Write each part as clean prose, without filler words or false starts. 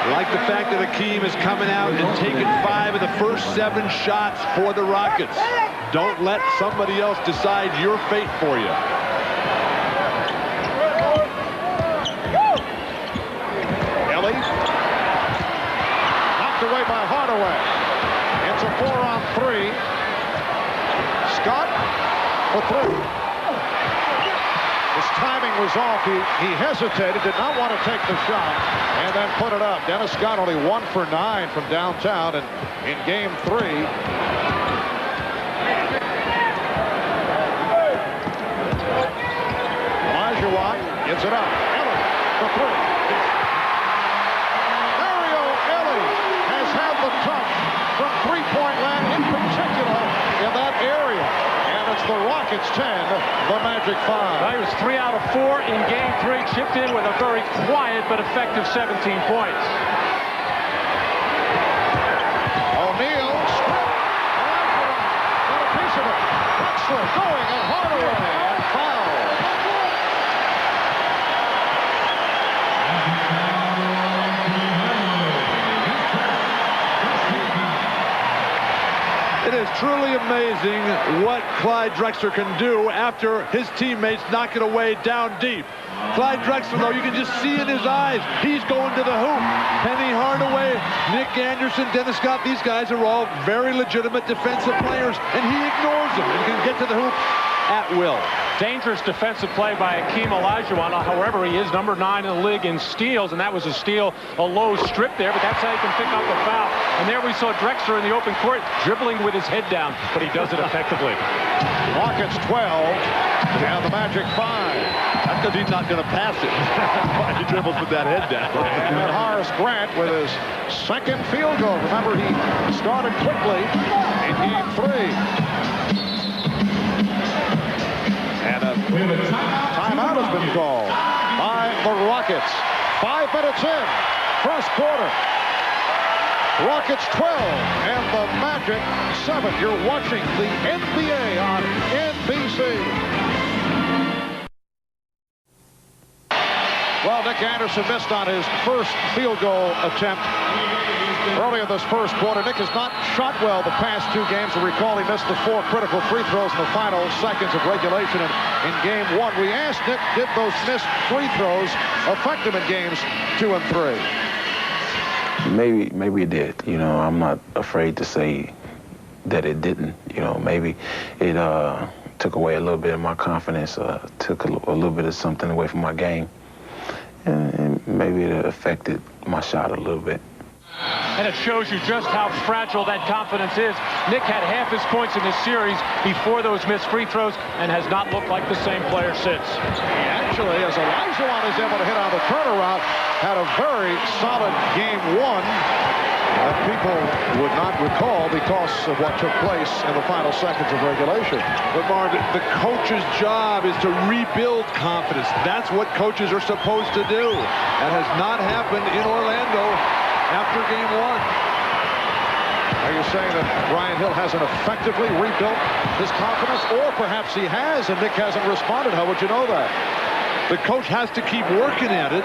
I like the fact that Akeem is coming out and taking 5 of the first 7 shots for the Rockets. Don't let somebody else decide your fate for you. Elie. Knocked away by Hardaway. It's a 4-on-3. Scott for 3. His timing was off. He hesitated, did not want to take the shot, and then put it up. Dennis Scott only 1 for 9 from downtown, and in game 3. Olajuwon gets it up. Elie for 3. Elie has had the touch from three-point land, in particular in that area. It's the Rockets 10, the Magic 5. Well, he was 3 out of 4 in game 3, chipped in with a very quiet but effective 17 points. O'Neal, got a piece of it. Drexler going at Hardaway and foul. It is truly amazing what Clyde Drexler can do after his teammates knock it away down deep. Clyde Drexler, though, you can just see in his eyes, he's going to the hoop. Penny Hardaway, Nick Anderson, Dennis Scott, these guys are all very legitimate defensive players, and he ignores them and can get to the hoop at will. Dangerous defensive play by Akeem Olajuwon. However, he is number 9 in the league in steals, and that was a steal, a low strip there, but that's how you can pick up a foul. And there we saw Drexler in the open court dribbling with his head down, but he does it effectively. Rockets 12 and the Magic 5. That's because he's not going to pass it. He dribbles with that head down. And Horace Grant with his second field goal. Remember, he started quickly in game 3. And a timeout has been called by the Rockets. 5 minutes in, first quarter. Rockets 12 and the Magic 7. You're watching the NBA on NBC. Well, Nick Anderson missed on his first field goal attempt early in this first quarter. Nick has not shot well the past 2 games. You recall he missed the 4 critical free throws in the final seconds of regulation in game 1. We asked Nick, did those missed free throws affect him in games 2 and 3? Maybe it did. You know, I'm not afraid to say that it didn't. You know, maybe it took away a little bit of my confidence, took a little bit of something away from my game, and maybe it affected my shot a little bit. And it shows you just how fragile that confidence is. Nick had half his points in this series before those missed free throws and has not looked like the same player since. Actually, as Olajuwon is able to hit on the turnaround, had a very solid game 1 that people would not recall because of what took place in the final seconds of regulation. But Marv, the coach's job is to rebuild confidence. That's what coaches are supposed to do. That has not happened in Orlando after game 1. Are you saying that Brian Hill hasn't effectively rebuilt his confidence? Or perhaps he has and Nick hasn't responded? How would you know that? The coach has to keep working at it,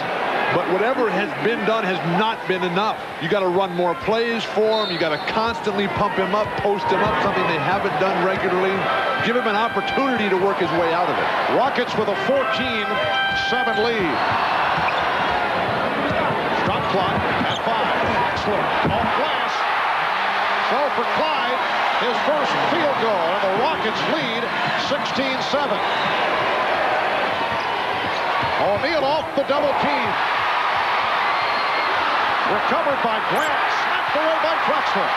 but whatever has been done has not been enough. You got to run more plays for him. You got to constantly pump him up, post him up, something they haven't done regularly. Give him an opportunity to work his way out of it. Rockets with a 14-7 lead. Shot clock at 5. Drexler off glass. So for Clyde, his first field goal, and the Rockets lead 16-7. O'Neal off the double team. Recovered by Grant, snapped away by Drexler.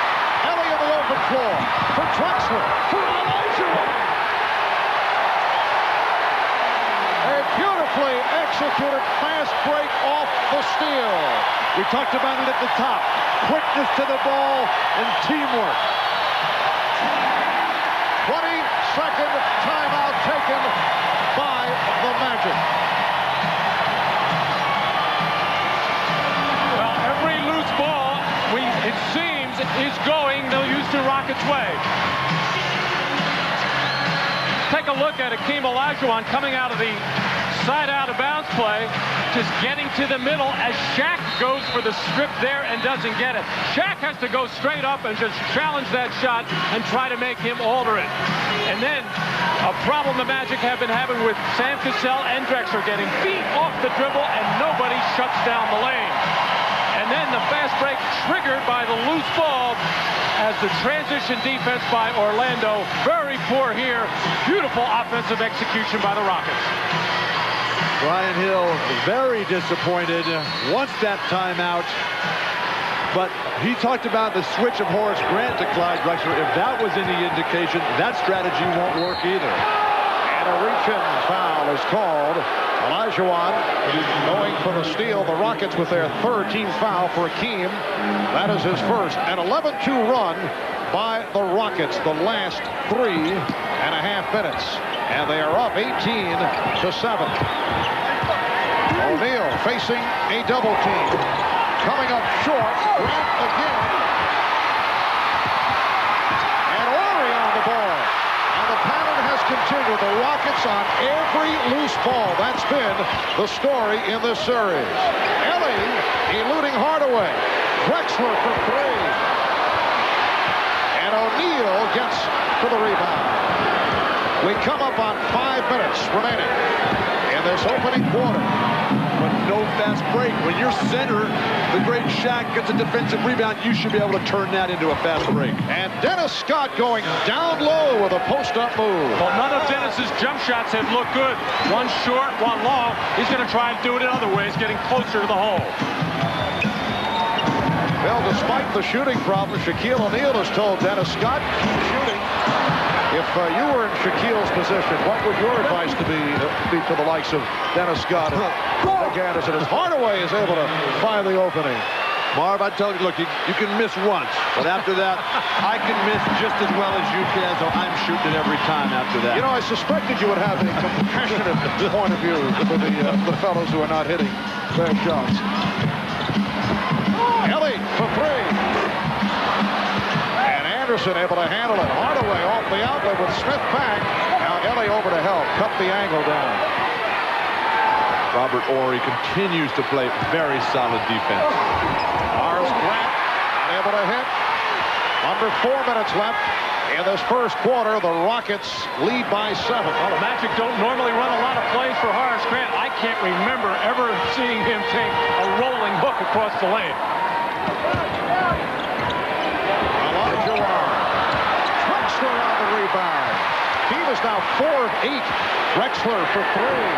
Elie in the open floor for Drexler, for Olajuwon. A beautifully executed fast break off the steal. We talked about it at the top. Quickness to the ball and teamwork. 20-second timeout taken by the Magic. Well, every loose ball, it seems, is going the Houston Rockets' way. Take a look at Akeem Olajuwon coming out of the side out of bounds play, just getting to the middle as Shaq goes for the strip there and doesn't get it. Shaq has to go straight up and just challenge that shot and try to make him alter it. And then a problem the Magic have been having with Sam Cassell and Drexler getting feet off the dribble and nobody shuts down the lane. And then the fast break triggered by the loose ball as the transition defense by Orlando. Very poor here. Beautiful offensive execution by the Rockets. Brian Hill very disappointed. Wants that timeout. But he talked about the switch of Horace Grant to Clyde Drexler. If that was any indication, that strategy won't work either. And a reach-in foul is called. Olajuwon going for the steal. The Rockets with their third team foul for Akeem. That is his first. An 11-2 run by the Rockets the last 3.5 minutes. And they are up 18-7. O'Neal facing a double team. Coming up short. Grant again. And Horry on the ball. And the pattern has continued. The Rockets on every loose ball. That's been the story in this series. Elie eluding Hardaway. Drexler for three. And O'Neal gets to the rebound. We come up on 5 minutes remaining in this opening quarter. But no fast break. When your center, the great Shaq, gets a defensive rebound, you should be able to turn that into a fast break. And Dennis Scott going down low with a post-up move. Well, none of Dennis's jump shots have looked good. One short, one long. He's going to try and do it in other ways, getting closer to the hole. Well, despite the shooting problem, Shaquille O'Neal has told Dennis Scott, keep shooting. If you were in Shaquille's position, what would your advice be to the likes of Dennis Scott and Nick Anderson as Hardaway is able to find the opening? Marv, I tell you, look, you can miss once, but after that, I can miss just as well as you can, so I'm shooting it every time after that. You know, I suspected you would have a compassionate point of view for the fellows who are not hitting their shots. Elie for three. Anderson able to handle it. Hardaway off the outlet with Smith back. Now Elie over to help. Cut the angle down. Robert Horry continues to play very solid defense. Horace Grant able to hit. Under 4 minutes left in this first quarter. The Rockets lead by 7. Well, the Magic don't normally run a lot of plays for Horace Grant. I can't remember ever seeing him take a rolling hook across the lane. Drexler on the rebound. He was now 4 of 8. Drexler for three.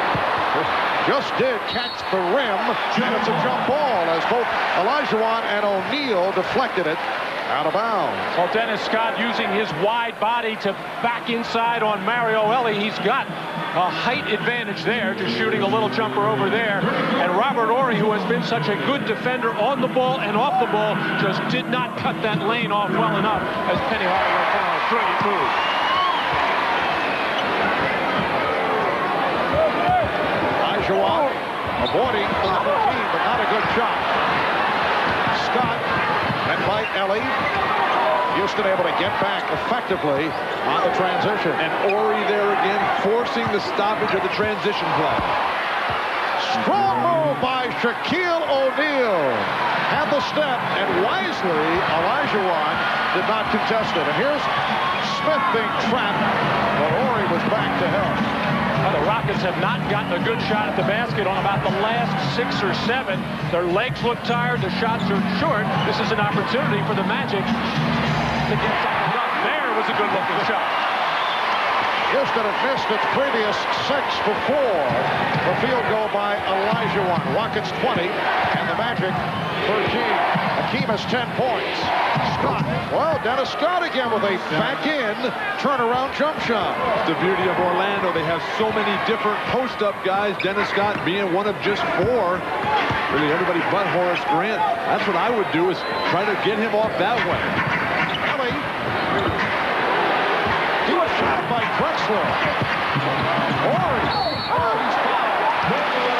Just did catch the rim, and it's a jump ball as both Olajuwon and O'Neal deflected it out of bounds. Well, Dennis Scott using his wide body to back inside on Mario Elie. He's got a height advantage there to shooting a little jumper over there. And Robert Horry, who has been such a good defender on the ball and off the ball, just did not cut that lane off well enough as Penny Hardaway found a brilliant move. Olajuwon avoiding the double team, but not a good shot. Scott and by Elie. Houston able to get back effectively on the transition. And Horry there again, forcing the stoppage of the transition play. Strong move by Shaquille O'Neal. Had the step, and wisely, Olajuwon did not contest it. And here's Smith being trapped, but Horry was back to help. Well, the Rockets have not gotten a good shot at the basket on about the last 6 or 7. Their legs look tired. The shots are short. This is an opportunity for the Magic to get something done. There was a good-looking shot. Houston had missed its previous 6 before the field goal by Olajuwon. Rockets 20, and the Magic 13. Akeem has 10 points. Scott, well, Dennis Scott again with a back-in turnaround jump shot. The beauty of Orlando, they have so many different post-up guys. Dennis Scott being one of just 4. Really everybody but Horace Grant. That's what I would do, is try to get him off that way. Elie. He was shot by Drexler. Horry. He's fouled.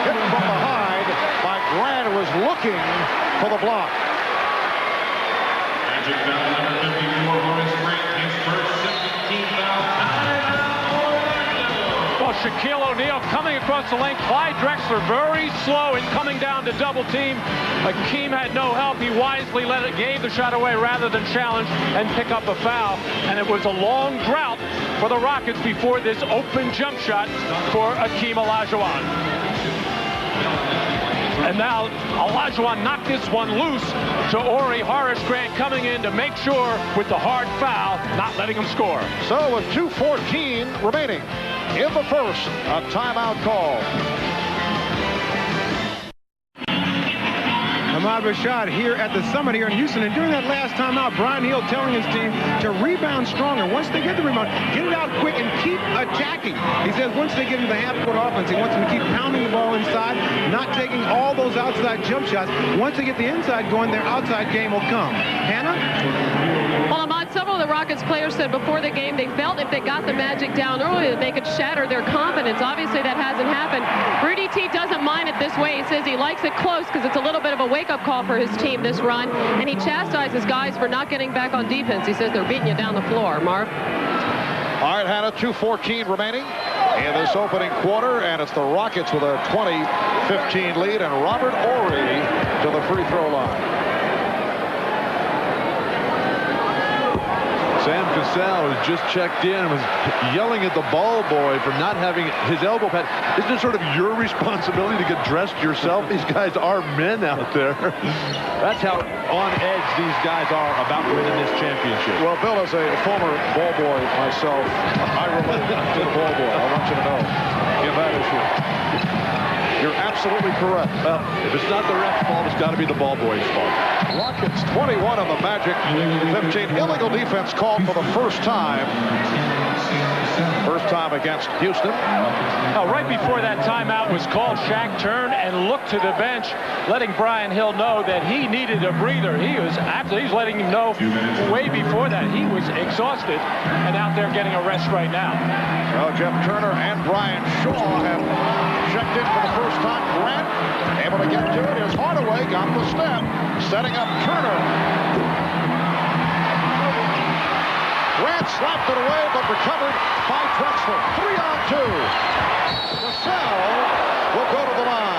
Hit from behind by Grant, who was looking for the block. Magic foul number 54, Horace Grant, his first 17 foul. Well, Shaquille O'Neal coming across the lane. Clyde Drexler very slow in coming down to double team. Hakeem had no help. He wisely gave the shot away rather than challenge and pick up a foul. And it was a long drought for the Rockets before this open jump shot for Hakeem Olajuwon. And now Olajuwon knocked this one loose to Horry. Horace Grant coming in to make sure with the hard foul, not letting him score. So with 2:14 remaining in the first, a timeout call. Ahmad Rashad here at the Summit here in Houston. And during that last timeout, Brian Hill telling his team to rebound stronger. Once they get the rebound, get it out quick and keep attacking. He says once they get into the half-court offense, he wants them to keep pounding the ball inside, not taking all those outside jump shots. Once they get the inside going, their outside game will come. Hannah? Well, Ahmad, several of the Rockets players said before the game they felt if they got the Magic down early that they could shatter their confidence. Obviously, that hasn't happened. Rudy T doesn't mind it this way. He says he likes it close because it's a little bit of a wake-up call for his team this run, and he chastises guys for not getting back on defense. He says they're beating you down the floor. Marv? All right, Hannah, 2:14 remaining in this opening quarter, and it's the Rockets with a 20-15 lead, and Robert Horry to the free throw line. Sam Cassell, who just checked in, was yelling at the ball boy for not having his elbow pad. Isn't it sort of your responsibility to get dressed yourself? These guys are men out there. That's how on edge these guys are about winning this championship. Well, Bill, as a former ball boy myself, I relate to the ball boy. I want you to know in that issue. You're absolutely correct. Well, if it's not the ref's fault, it's got to be the ball boy's fault. Rockets 21 on the Magic, 15. Illegal defense called for the first time. First time against Houston. Right before that timeout was called, Shaq turned and looked to the bench, letting Brian Hill know that he needed a breather. He's letting him know way before that he was exhausted and out there getting a rest right now. Well, Jeff Turner and Brian Shaw have checked in for the first time. Grant able to get to it. Here's Hardaway, got the step, setting up Turner. Grant slapped it away, but recovered by Drexler. 3-on-2. Cassell will go to the line.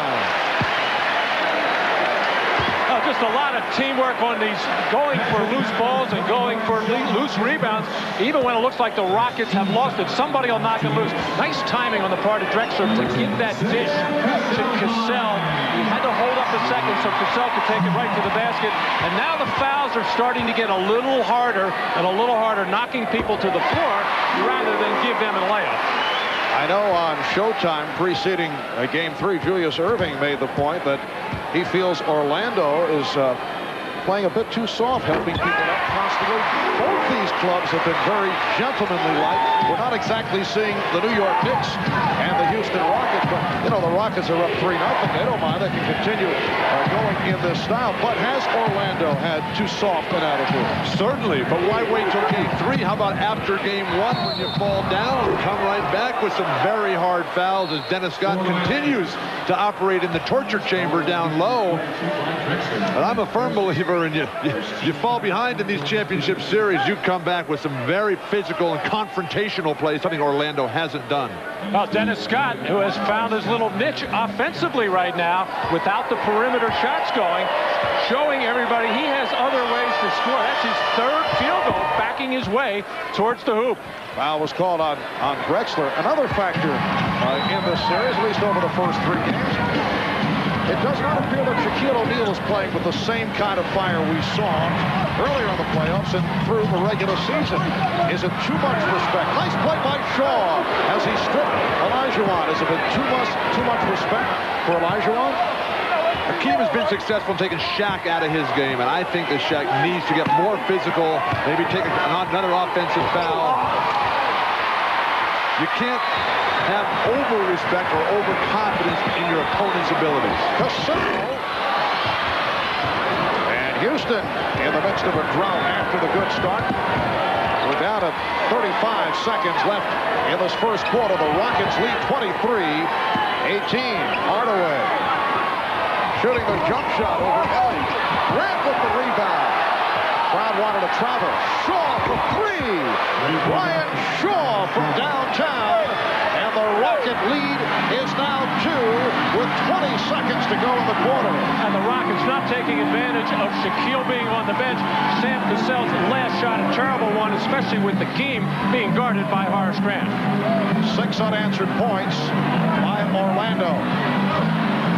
Just a lot of teamwork on these, going for loose balls and going for loose rebounds. Even when it looks like the Rockets have lost it, somebody will knock it loose. Nice timing on the part of Drexler to give that dish to Cassell. He had to hold up a second so Cassell could take it right to the basket. And now the fouls are starting to get a little harder and a little harder, knocking people to the floor rather than give them a layup. I know on Showtime preceding Game 3, Julius Erving made the point that he feels Orlando is playing a bit too soft, helping people up constantly. Both these clubs have been very gentlemanly-like. We're not exactly seeing the New York Knicks and the Houston Rockets, but, you know, the Rockets are up 3-0. They don't mind. They can continue going in this style. But has Orlando had too soft an attitude? Certainly, but why wait till Game 3? How about after Game 1 when you fall down? Come right back with some very hard fouls as Dennis Scott continues to operate in the torture chamber down low. And I'm a firm believer in you fall behind in these championship series, you come back with some very physical and confrontational plays, something Orlando hasn't done. Well, Dennis Scott, who has found his little niche offensively right now without the perimeter shots going, showing everybody he has other ways to score. That's his third field goal, backing his way towards the hoop. Foul was called on Drexler. Another factor in this series, at least over the first 3 games. It does not appear that Shaquille O'Neal is playing with the same kind of fire we saw earlier in the playoffs and through the regular season. Is it too much respect? Nice play by Shaw as he stripped Olajuwon. Is it too much respect for Olajuwon? Hakeem has been successful in taking Shaq out of his game, and I think that Shaq needs to get more physical, maybe take another offensive foul. You can't have over-respect or over-confidence in your opponent's abilities. Cassell. And Houston in the midst of a drought after the good start. We're down to 35 seconds left in this first quarter. The Rockets lead 23-18. Hardaway shooting the jump shot over Elie. Grant with the rebound. Crowd wanted to travel. Shaw for three. Brian Shaw from downtown. And the Rocket lead is now 2 with 20 seconds to go in the quarter. And the Rockets not taking advantage of Shaquille being on the bench. Sam Cassell's last shot, a terrible one, especially with the Keem being guarded by Horace Grant. 6 unanswered points by Orlando.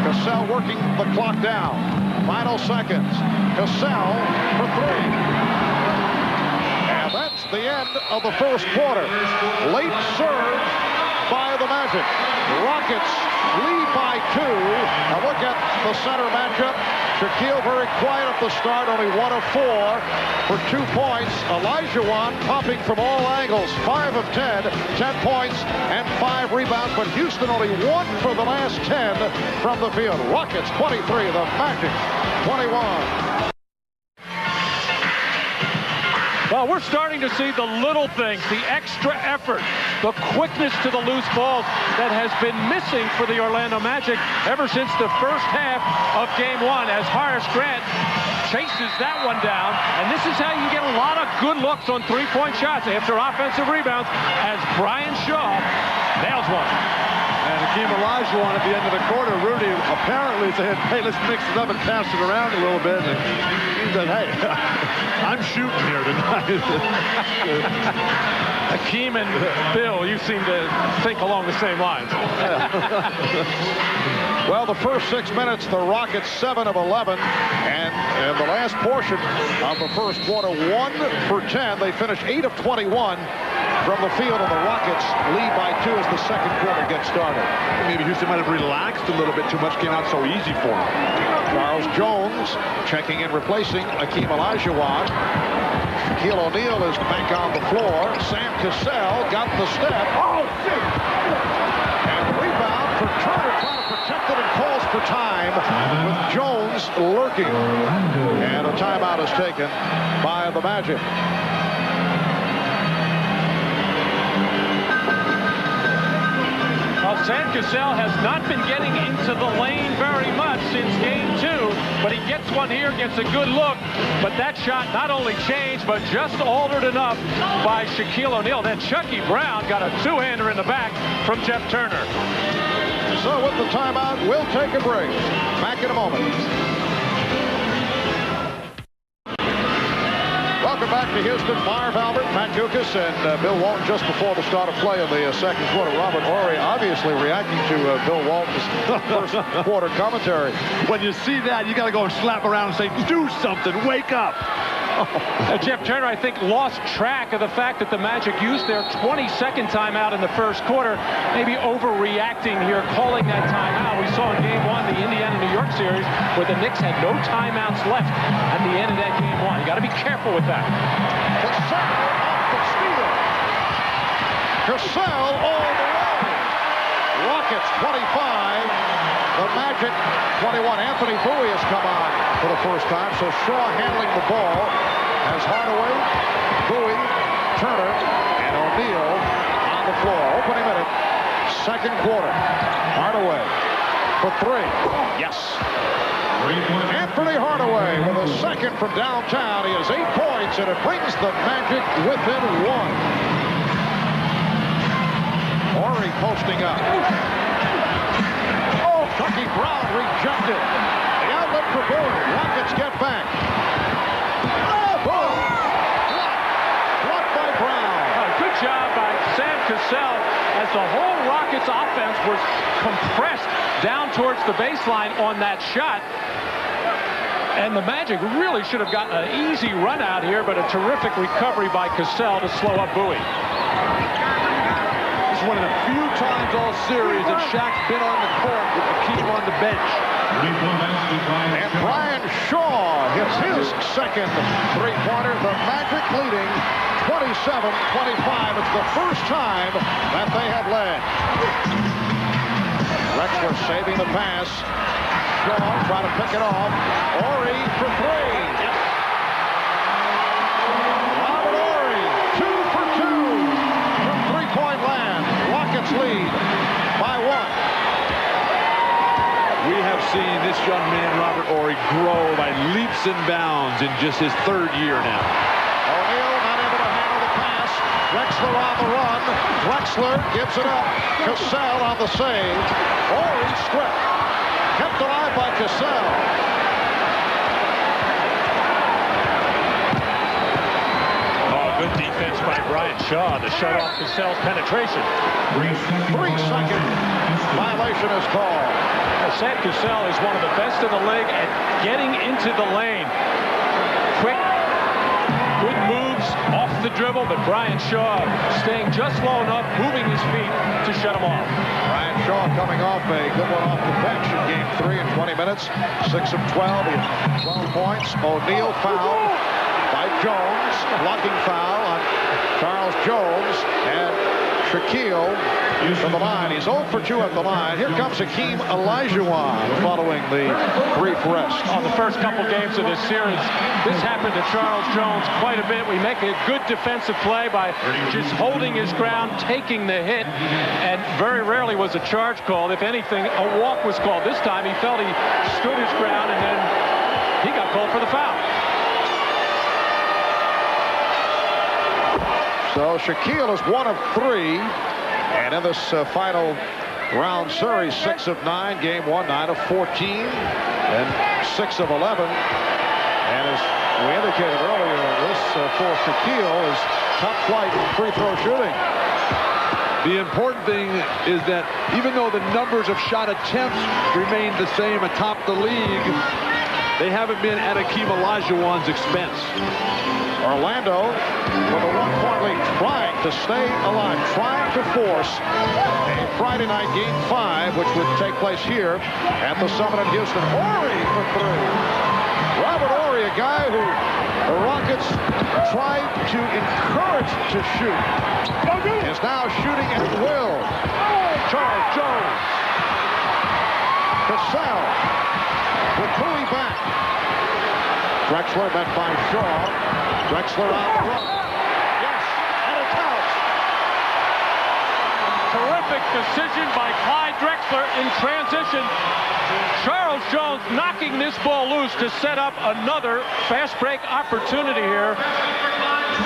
Cassell working the clock down. Final seconds. Cassell for 3. And that's the end of the first quarter. Late serve by the Magic. Rockets lead by 2. Now look at the center matchup. Shaquille very quiet at the start, only 1 of 4 for 2 points. Olajuwon popping from all angles, 5 of 10, 10 points and 5 rebounds. But Houston only 1 for the last 10 from the field. Rockets 23, the Magic 21. Well, we're starting to see the little things, the extra effort, the quickness to the loose balls that has been missing for the Orlando Magic ever since the first half of Game 1 as Horace Grant chases that one down. And this is how you get a lot of good looks on three-point shots after offensive rebounds as Brian Shaw nails one. And Hakeem Olajuwon at the end of the quarter, Rudy apparently said, hey, let's mix it up and pass it around a little bit. And he said, hey, I'm shooting here tonight. Hakeem and Bill, you seem to think along the same lines. Well, the first 6 minutes, the Rockets 7 of 11. And in the last portion of the first quarter, 1 for 10. They finished 8 of 21 from the field, and the Rockets lead by 2 as the second quarter gets started. Maybe Houston might have relaxed a little bit too much, came out so easy for him. Charles Jones checking in, replacing Hakeem Olajuwon. Shaquille O'Neal is back on the floor. Sam Cassell got the step. Oh, shit! And the rebound for Turner, trying to protect it and calls for time with Jones lurking. And a timeout is taken by the Magic. Well, Sam Cassell has not been getting into the lane very much since Game 2, but he gets one here, gets a good look. But that shot not only changed, but just altered enough by Shaquille O'Neal. Then Chucky Brown got a two-hander in the back from Jeff Turner. So with the timeout, we'll take a break. Back in a moment. Welcome back to Houston. Marv Albert, Matt Dukas, and Bill Walton just before the start of play in the second quarter. Robert Horry obviously reacting to Bill Walton's first quarter commentary. When you see that, you got to go and slap around and say, do something, wake up. Jeff Turner, I think, lost track of the fact that the Magic used their 22nd timeout in the first quarter, maybe overreacting here, calling that timeout. We saw in Game 1, the Indiana-New York series, where the Knicks had no timeouts left at the end of that Game 1. You got to be careful with that. Cassell off the steal. Cassell all the way. Rockets 25. The Magic 21. Anthony Bowie has come on for the first time. So Shaw handling the ball as Hardaway, Bowie, Turner, and O'Neal on the floor. Opening minute, second quarter. Hardaway for 3. Yes. Anthony Hardaway with a second from downtown. He has 8 points, and it brings the Magic within 1. Horry posting up. Chucky Brown rejected. The outlet for Bowie. Rockets get back. Oh, boom! Blocked by Brown. Good job by Sam Cassell as the whole Rockets offense was compressed down towards the baseline on that shot. And the Magic really should have gotten an easy run out here, but a terrific recovery by Cassell to slow up Bowie. One of the few times all series that Shaq's been on the court with Hakeem on the bench. And Brian Shaw hits his second three-pointer. The Magic leading 27-25. It's the first time that they have led. Drexler saving the pass. Shaw trying to pick it off. Horry for 3. Robert Horry, 2 for 2 from three-point land. Rockets lead by 1. We have seen this young man, Robert Horry, Horry grow by leaps and bounds in just his 3rd year now. O'Neal not able to handle the pass. Drexler on the run. Drexler gives it up. Cassell on the save. Horry stripped. Kept alive by Cassell. Good defense by Brian Shaw to shut off Cassell's penetration. 3-second violation is called. Sam Cassell is one of the best in the league at getting into the lane. Quick, good moves off the dribble, but Brian Shaw staying just low enough, moving his feet to shut him off. Brian Shaw coming off a good one off the bench in game 3 in 20 minutes. 6 of 12, he had 12 points. O'Neal fouled by Jones, blocking foul on Charles Jones, and Shaquille from the line. He's 0 for 2 at the line. Here comes Olajuwon following the brief rest. On the first couple games of this series, this happened to Charles Jones quite a bit. We make a good defensive play by just holding his ground, taking the hit, and very rarely was a charge called. If anything, a walk was called. This time he felt he stood his ground, and then he got called for the foul. So Shaquille is 1 of 3, and in this final round series, 6 of 9, game 1, 9 of 14, and 6 of 11. And as we indicated earlier, this for Shaquille is top flight in free throw shooting. The important thing is that even though the numbers of shot attempts remain the same atop the league, they haven't been at Akeem Olajuwon's expense. Orlando with a 1-point lead, trying to stay alive, trying to force a Friday night game 5, which would take place here at the Summit in Houston. Horry for 3. Robert Horry, a guy who the Rockets tried to encourage to shoot, is now shooting at will. Charles Jones. Cassell with Bowie back. Drexler met by Shaw. Drexler on the run. Yes, and it's out. Terrific decision by Clyde Drexler in transition. Charles Jones knocking this ball loose to set up another fast break opportunity here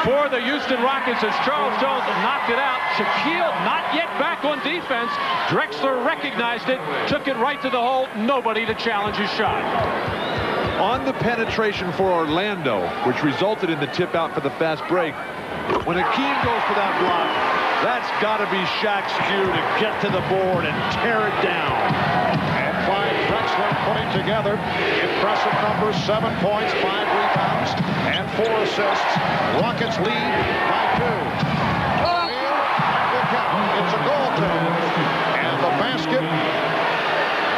for the Houston Rockets as Charles Jones knocked it out. Shaquille not yet back on defense. Drexler recognized it, took it right to the hole. Nobody to challenge his shot. On the penetration for Orlando, which resulted in the tip out for the fast break, when Akeem goes for that block, that's got to be Shaq's cue to get to the board and tear it down. And Clyde Drexler putting together impressive numbers: 7 points, 5 rebounds, and 4 assists. Rockets lead by 2. O'Neal, good count. It's a goaltend. And the basket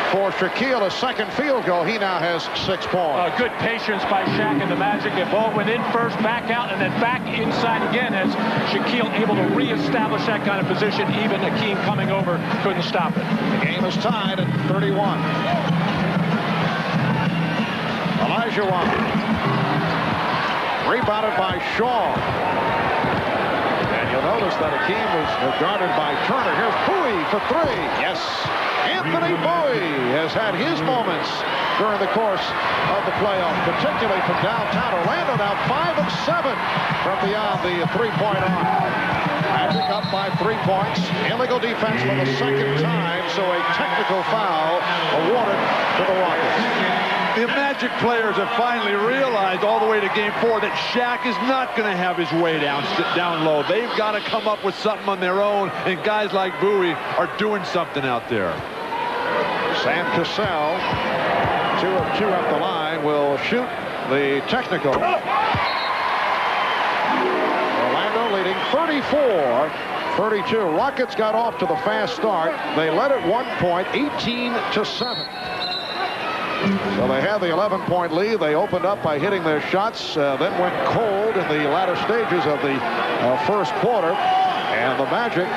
for Shaquille, a second field goal. He now has 6 points. Good patience by Shaq and the Magic. The ball went in first, back out, and then back inside again as Shaquille able to reestablish that kind of position. Even Akeem coming over couldn't stop it. The game is tied at 31. Olajuwon. Rebounded by Shaw. And you'll notice that Akeem was guarded by Turner. Here's Bowie for 3. Yes. Anthony Bowie has had his moments during the course of the playoffs, particularly from downtown. Orlando now 5 of 7 from beyond the three-point arc. Magic up by 3 points. Illegal defense for the second time, so a technical foul awarded to the Rockets. The Magic players have finally realized all the way to game 4 that Shaq is not going to have his way down low. They've got to come up with something on their own, and guys like Bowie are doing something out there. Sam Cassell, 2 of 2 at the line, will shoot the technical. Orlando leading 34-32. Rockets got off to the fast start. They led at 1 point, 18-7. So they had the 11-point lead. They opened up by hitting their shots, then went cold in the latter stages of the first quarter. And the Magic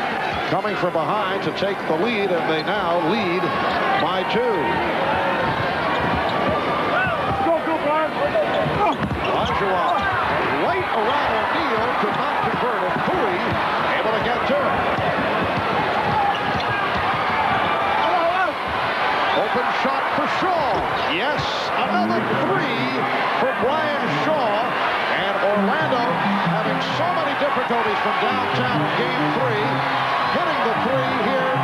coming from behind to take the lead, and they now lead by 2. Olajuwon right around O'Neal, could not convert it. Bowie able to get to it. Open shot for Shaw. Yes, another. another three for Brian Shaw. And Orlando having so many difficulties from downtown in Game 3, hitting the three here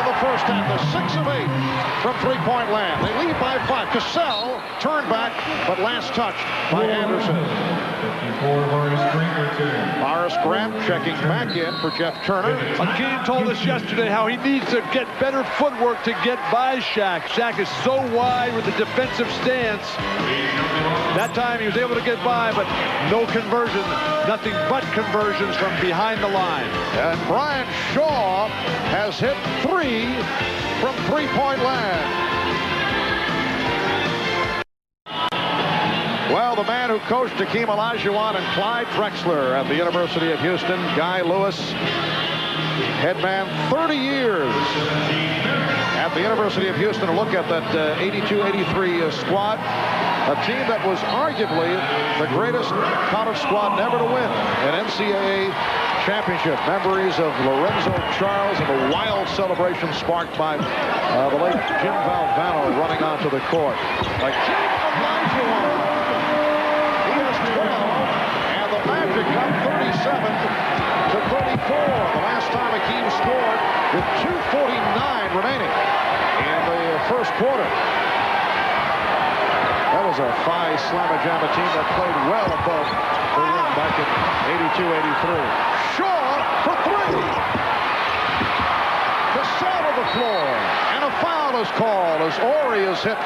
in the first half. They're 6 of 8 from three-point land. They lead by 5. Cassell turned back, but last touched by Anderson. Horace Grant checking back in for Jeff Turner. Akeem told us yesterday how he needs to get better footwork to get by Shaq. Shaq is so wide with the defensive stance. That time he was able to get by, but no conversion. Nothing but conversions from behind the line. And Brian Shaw has hit 3 from three-point land. Well, the man who coached Hakeem Olajuwon and Clyde Drexler at the University of Houston, Guy Lewis, headman 30 years at the University of Houston. A look at that 82-83 squad, a team that was arguably the greatest college squad never to win an NCAA championship. Memories of Lorenzo Charles and a wild celebration sparked by the late Jim Valvano running onto the court. Like Olajuwon. And the Magic up 37-34. The last time Hakeem scored with 2:49 remaining in the first quarter. That was a Phi Slamma Jamma team that played well above the rim back in 82-83. Shaw for 3. Cassell to the floor. And a foul is called as Horry is hit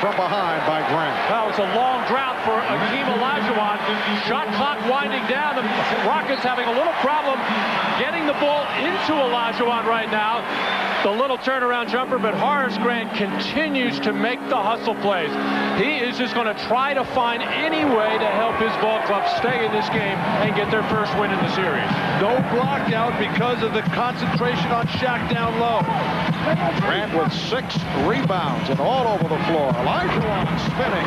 from behind by Grant. That was a long drought for Hakeem Olajuwon. Shot clock winding down. The Rockets having a little problem getting the ball into Olajuwon right now. The little turnaround jumper, but Horace Grant continues to make the hustle plays. He is just going to try to find any way to help his ball club stay in this game and get their first win in the series. No block out because of the concentration on Shaq down low. Grant with 6 rebounds and all over the floor. Olajuwon spinning.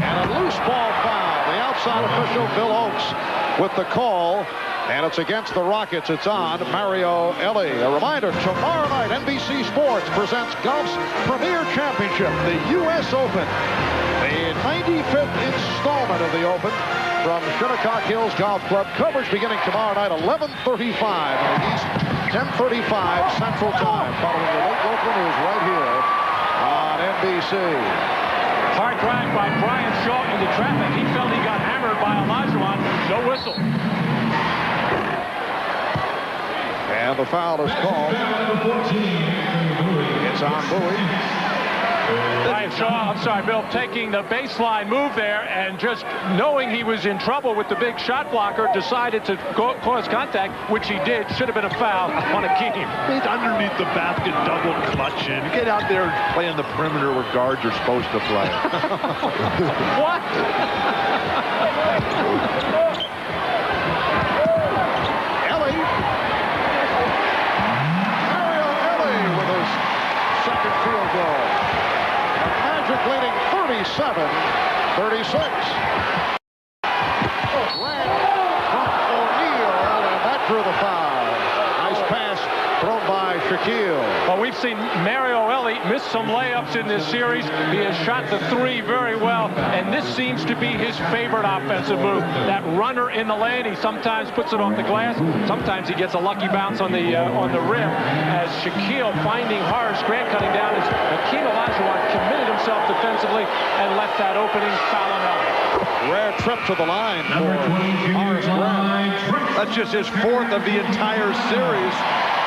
And a loose ball foul. The outside official, Bill Oakes, with the call. And it's against the Rockets. It's on Mario Elie. A reminder, tomorrow night, NBC Sports presents golf's premier championship, the U.S. Open. The 95th installment of the Open from Shinnecock Hills Golf Club. Coverage beginning tomorrow night, 11:35 in the East, 10:35 Central Time. Following the late local news right here on NBC. Hard drive by Brian Shaw into traffic. He felt he got hammered by Olajuwon. No whistle. And the foul is called. It's on Bowie. Brian Shaw, I'm sorry, Bill, taking the baseline move there and just knowing he was in trouble with the big shot blocker, decided to cause contact, which he did. Should have been a foul on Hakeem. He's underneath the basket, double clutching. Get out there and play on the perimeter where guards are supposed to play. What? Second field goal. The Magic leading 37-36. Grant from O'Neal, and that drew the foul. Nice pass thrown by Shaquille. Well, we've seen Mario Elie miss some layups in this series. He has shot the 3 very well, and this seems to be his favorite offensive move. That runner in the lane, he sometimes puts it on the glass. Sometimes he gets a lucky bounce on the rim. As Shaquille finding Horace Grant cutting down, as Hakeem Olajuwon committed himself defensively and left that opening foul on Elie. Rare trip to the line for Horace Grant. That's just his 4th of the entire series.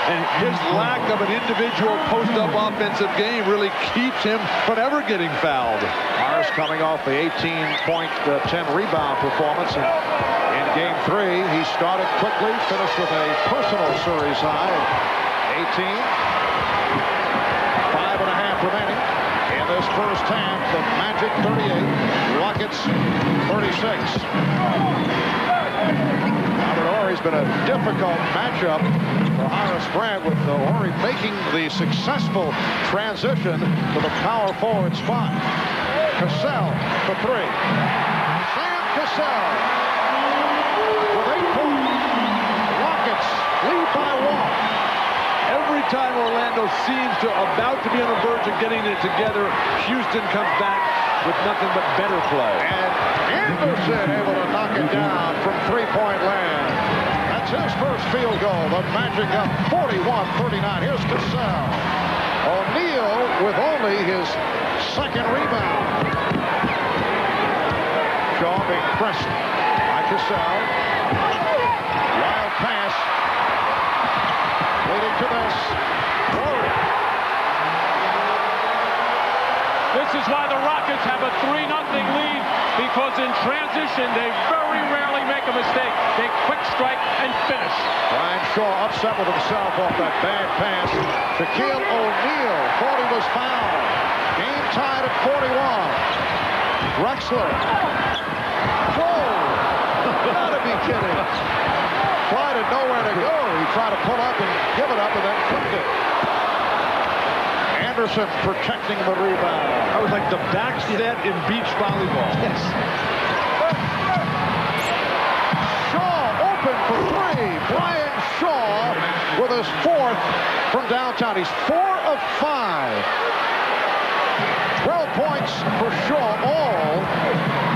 And his lack of an individual post-up offensive game really keeps him from ever getting fouled. Horace coming off the 18-point, 10-rebound performance in Game 3. He started quickly, finished with a personal series high of 18. 5.5 remaining in this first half. The Magic 38, Rockets 36. Horry's been a difficult matchup for Horace Grant, with Horry making the successful transition to the power forward spot. Cassell for 3. Sam Cassell with 8 points. Rockets lead by 1. Every time Orlando seems to about to be on the verge of getting it together, Houston comes back with nothing but better play. And Anderson able to knock it down from three-point land. That's his first field goal. The Magic up 41-39. Here's Cassell. O'Neal with only his second rebound. Shaw being pressed by Cassell. Wild pass. Leading to this. Horry. This is why the Rockets have a 3-0 lead, because in transition, they very rarely make a mistake. They quick strike and finish. Brian Shaw upset with himself off that bad pass. Shaquille O'Neal thought he was fouled. Game tied at 41. Drexler. Whoa! Gotta be kidding. Clyde had nowhere to go. He tried to pull up and give it up and then flipped it. Anderson protecting the rebound. That was like the back set in beach volleyball. Yes. Shaw open for three. Brian Shaw with his fourth from downtown. He's 4 of 5. 12 points for Shaw, all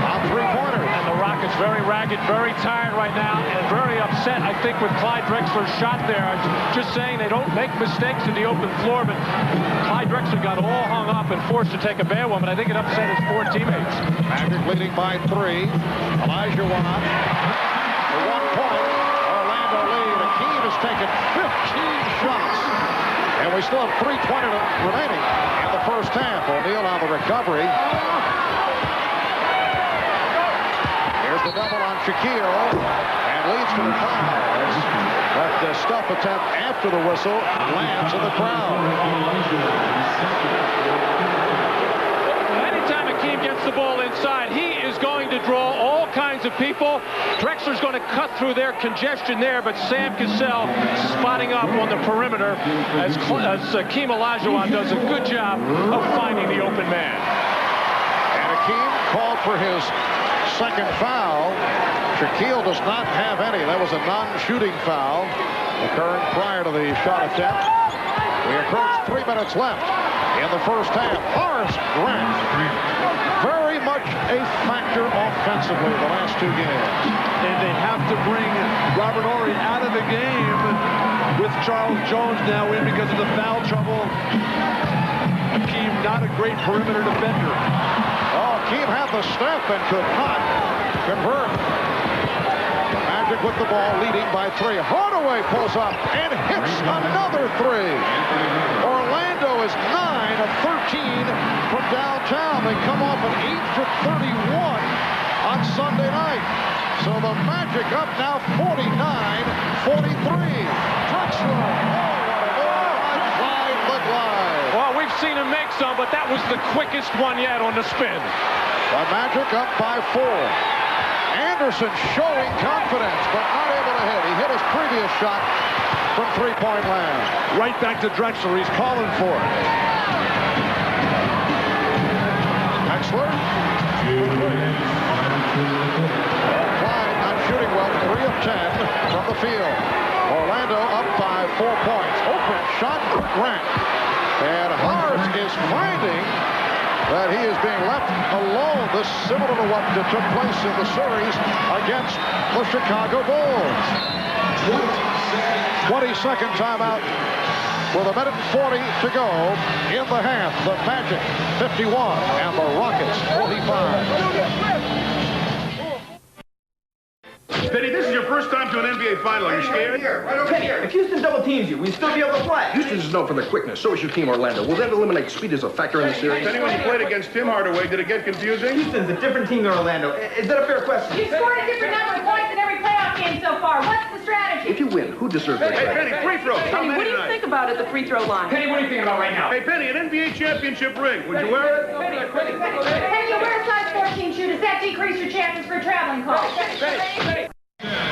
on three-pointers. And the Rockets very ragged, very tired right now, and very upset, I think, with Clyde Drexler's shot there. I'm just saying they don't make mistakes in the open floor, but Clyde Drexler got all hung up and forced to take a bad one, but I think it upset his 4 teammates. Magic leading by 3. Olajuwon for 1 point. Orlando lead. Akeem has taken 15 shots. And we still have 3:20 remaining in the first half. O'Neal on the recovery. Here's the double on Shaquille. And leads to the foul. That stuff attempt after the whistle lands in the crowd. Anytime Akeem gets the ball inside, he is going to draw all kinds of people. Drexler's going to cut through their congestion there, but Sam Cassell spotting up on the perimeter as Akeem Olajuwon does a good job of finding the open man. And Akeem called for his second foul. Shaquille does not have any. That was a non-shooting foul occurring prior to the shot attempt. We approach 3 minutes left in the first half. Horace Grant, very much a factor offensively the last 2 games. And they have to bring Robert Horry out of the game with Charles Jones now in because of the foul trouble. Akeem, not a great perimeter defender. Oh, Akeem had the step and could not convert. Magic with the ball, leading by 3. Hardaway pulls up and hits another 3. Orlando is 9 of 13 from downtown. They come off an 8 for 31 on Sunday night. So the Magic up now 49-43. Drexler. Well, we've seen him make some, but that was the quickest one yet on the spin. The Magic up by 4. Anderson showing confidence, but not able to hit. He hit his previous shot from three-point land. Right back to Drexler. He's calling for it. Drexler. Clyde not shooting well. 3 of 10 from the field. Orlando up by 4 points. Open shot for Grant. And Horace is finding that he is being left alone. This is similar to what took place in the series against the Chicago Bulls. 20-second timeout with 1 minute and 40 to go in the half. The Magic 51 and the Rockets 45. Penny, this is your first time to an NBA final. Are you scared? Penny, if Houston double teams you, will you still be able to play? Houston's known for their quickness. So is your team, Orlando. Will that eliminate speed as a factor in the series? Penny, when you played against Tim Hardaway, did it get confusing? Houston's a different team than Orlando. Is that a fair question? You've scored a different number of points in every playoff game so far. What's the strategy? If you win, who deserves that? Hey, Penny, free throws. How Penny, many what do you tonight? think about at the free throw line? Penny, what are you thinking about right now? Hey, Penny, an NBA championship ring. Would you wear it? Penny, you wear a size 14 shoe. Does that decrease your chances for traveling calls?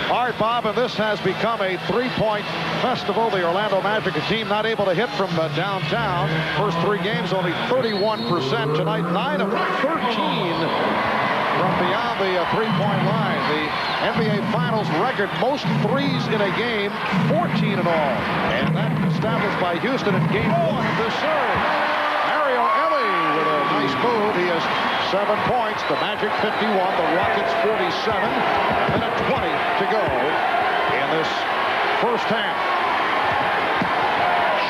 All right, Bob, and this has become a three-point festival. The Orlando Magic, a team not able to hit from downtown. First 3 games, only 31%. Tonight, 9 of 13 from beyond the three-point line. The NBA Finals record, most threes in a game, 14 in all. And that established by Houston in Game 1 of this series. Mario Elie with a nice move. He has 7 points. The Magic 51, the Rockets 47. A minute 20 to go in this first half.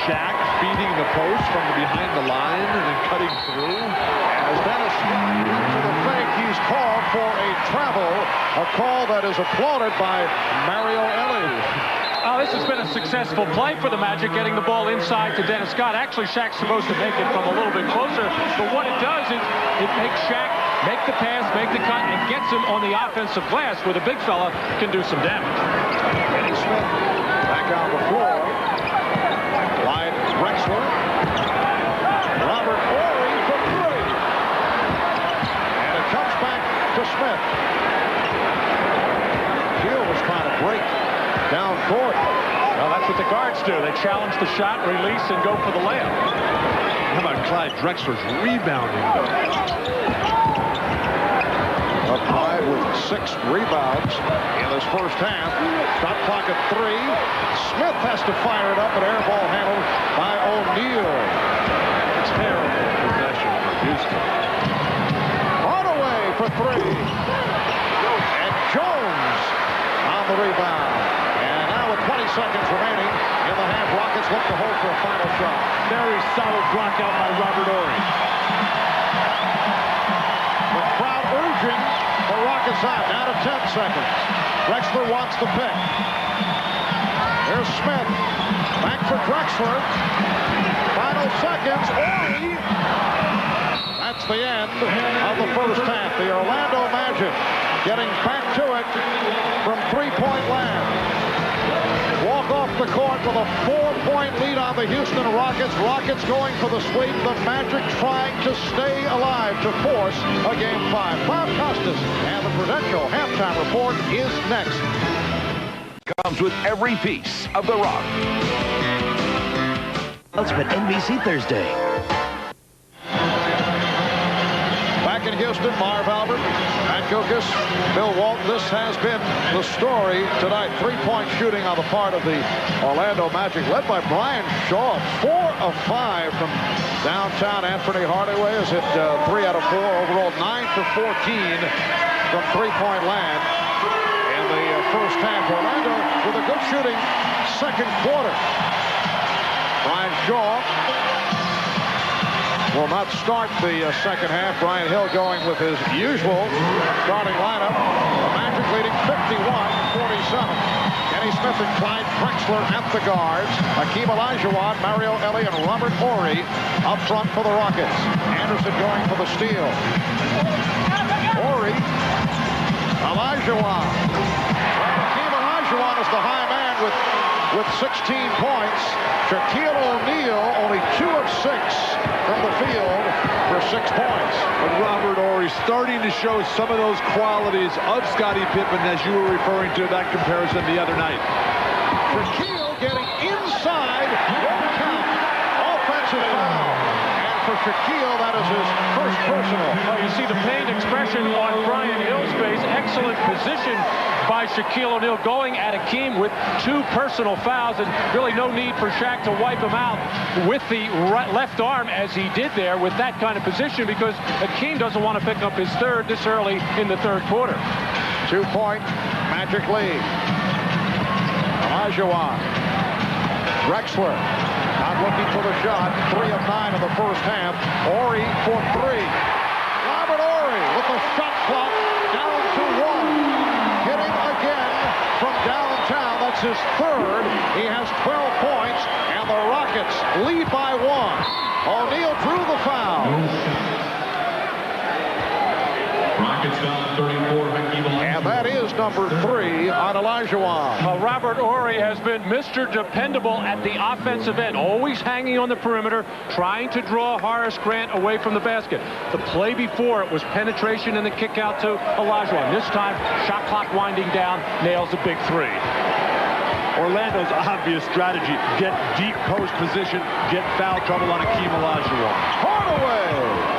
Shaq feeding the post from behind the line and then cutting through. As Dennis went to the fake, he's called for a travel, a call that is applauded by Mario Elie. Oh, this has been a successful play for the Magic, getting the ball inside to Dennis Scott. Actually, Shaq's supposed to make it from a little bit closer, but what it does is it makes Shaq make the pass, make the cut, and gets him on the offensive glass where the big fella can do some damage. Eddie Smith back on the floor. Wide Drexler. Robert Horry for 3. And it comes back to Smith. Hill was trying to break down court. Well, that's what the guards do. They challenge the shot, release, and go for the layup. How about Clyde Drexler's rebounding? Up high with 6 rebounds in this first half. Shot clock at 3. Smith has to fire it up, an air ball handled by O'Neal. Terrible possession for Houston. Hardaway for 3. And Jones on the rebound. And now with 20 seconds remaining in the half, Rockets look to hold for a final shot. Very solid block out by Robert Horry. The crowd urging the Rockets on. Down to 10 seconds. Drexler wants the pick. Here's Smith. Back for Drexler. Final seconds. Horry. That's the end of the first half. The Orlando Magic getting back to it from three-point land. Walk off the court with a 4-point lead on the Houston Rockets. Rockets going for the sweep. The Magic trying to stay alive to force a Game 5. Bob Costas and the Prudential Halftime Report is next. Comes with every piece of the rock. Announcement NBC Thursday. Back in Houston, Marv Albert, Matt Kokas, Bill Walton. This has been the story tonight. 3-point shooting on the part of the Orlando Magic, led by Brian Shaw. 4 of 5 from downtown. Anthony Hardaway has hit 3 out of 4. Overall, 9 for 14 from three-point land in the first half. Orlando with a good shooting second quarter. Brian Shaw will not start the second half. Brian Hill going with his usual starting lineup. The Magic leading 51-47. Kenny Smith and Clyde Drexler at the guards. Hakeem Olajuwon, Mario Elie, and Robert Horry up front for the Rockets. Anderson going for the steal. Horry. Olajuwon. Hakeem Olajuwon is the high man with 16 points. Shaquille O'Neal only 2 of 6 from the field for 6 points. And Robert Horry starting to show some of those qualities of Scottie Pippen, as you were referring to that comparison the other night. Shaquille getting inside, won't count. Offensive foul. And for Shaquille, that is his first personal. Oh, you see the pained expression on Brian Hill's face. Excellent position by Shaquille O'Neal going at Hakeem with 2 personal fouls, and really no need for Shaq to wipe him out with the left arm as he did there with that kind of position, because Hakeem doesn't want to pick up his 3rd this early in the 3rd quarter. 2-point Magic lead. Olajuwon. Drexler not looking for the shot. 3 of 9 in the first half. Horry for 3. Robert Horry with the shot clock down to 1. Hitting again from downtown. That's his 3rd. He has 12 points, and the Rockets lead by 1. O'Neal drew the foul. Rockets foul 34. And that is number 3 on Olajuwon. Well, Robert Horry has been Mr. Dependable at the offensive end, always hanging on the perimeter, trying to draw Horace Grant away from the basket. The play before it was penetration and the kick out to Olajuwon. This time, shot clock winding down, nails a big 3. Orlando's obvious strategy: get deep post position, get foul trouble on Hakeem Olajuwon. Hardaway.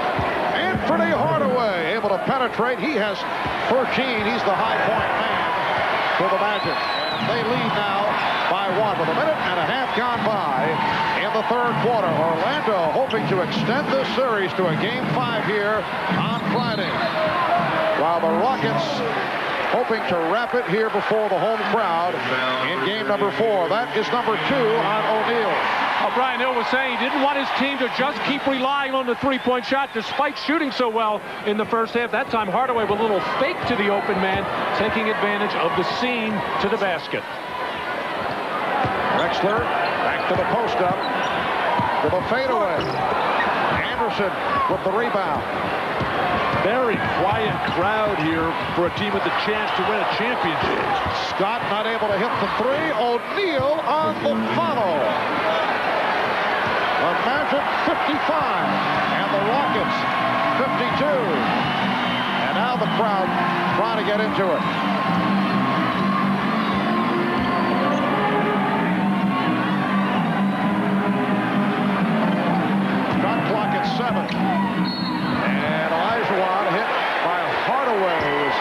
And Yesterday, Hardaway able to penetrate. He has 13. He's the high point man for the Magic. They lead now by 1 with a minute and a half gone by in the third quarter. Orlando hoping to extend this series to a Game 5 here on Friday, while the Rockets hoping to wrap it here before the home crowd in game number 4. That is number 2 on O'Neal. Brian Hill was saying he didn't want his team to just keep relying on the three-point shot despite shooting so well in the first half. That time Hardaway with a little fake to the open man, taking advantage of the seam to the basket. Drexler back to the post-up with a fadeaway. Anderson with the rebound. Very quiet crowd here for a team with the chance to win a championship. Scott not able to hit the 3. O'Neal on the follow. The Magic 55 and the Rockets 52. And now the crowd trying to get into it. Shot clock at 7. And Olajuwon hit by Hardaway, who was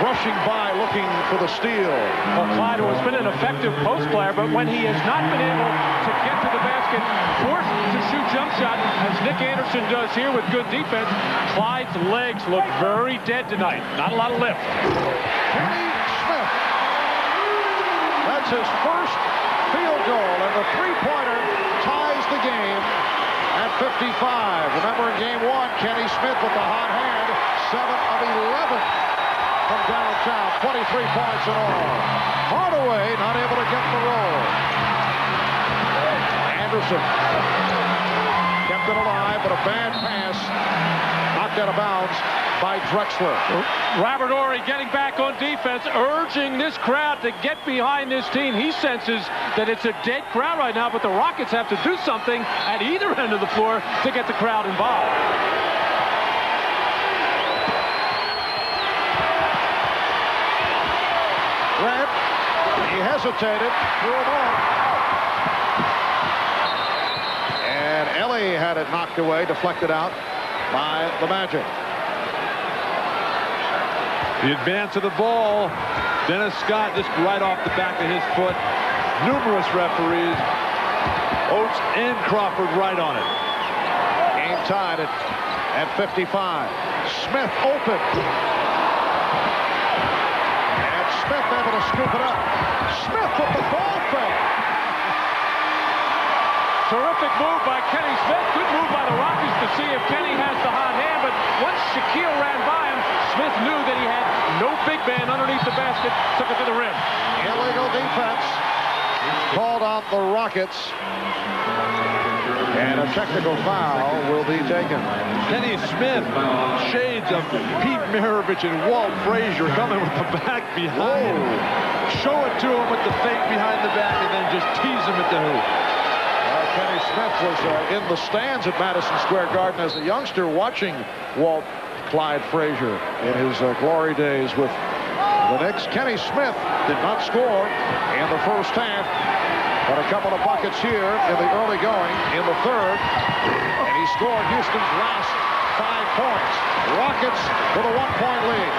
rushing by looking for the steal. Well, Clyde has been an effective post player, but when he has not been able to get to the basket, forced to shoot jump shot, as Nick Anderson does here with good defense, Clyde's legs look very dead tonight. Not a lot of lift. Kenny Smith. That's his first field goal, and the three-pointer ties the game at 55. Remember in game 1, Kenny Smith with the hot hand, 7 of 11 from downtown, 23 points in all. Hardaway not able to get the roll. Anderson kept it alive, but a bad pass knocked out of bounds by Drexler. Robert Horry getting back on defense, urging this crowd to get behind this team. He senses that it's a dead crowd right now, but the Rockets have to do something at either end of the floor to get the crowd involved. Grant, he hesitated, threw it on. And Elie had it knocked away, deflected out by the Magic. The advance of the ball. Dennis Scott just right off the back of his foot. Numerous referees. Oates and Crawford right on it. Game tied at 55. Smith open. And Smith able to scoop it up. Smith with the ball fake. Terrific move by Kenny Smith. Good move by the Rockets to see if Kenny has the hot hand, but once Shaquille ran by him, Smith knew that he had no big man underneath the basket, took it to the rim. Illegal defense called on the Rockets. And a technical foul will be taken. Kenny Smith, shades of Pete Maravich and Walt Frazier coming with the back behind him. Show it to him with the fake behind the back and then just tease him at the hoop. Kenny Smith was in the stands at Madison Square Garden as a youngster watching Walt Clyde Frazier in his glory days with the Knicks. Kenny Smith did not score in the first half, but a couple of buckets here in the early going in the third, and he scored Houston's last 5 points. Rockets with a 1-point lead.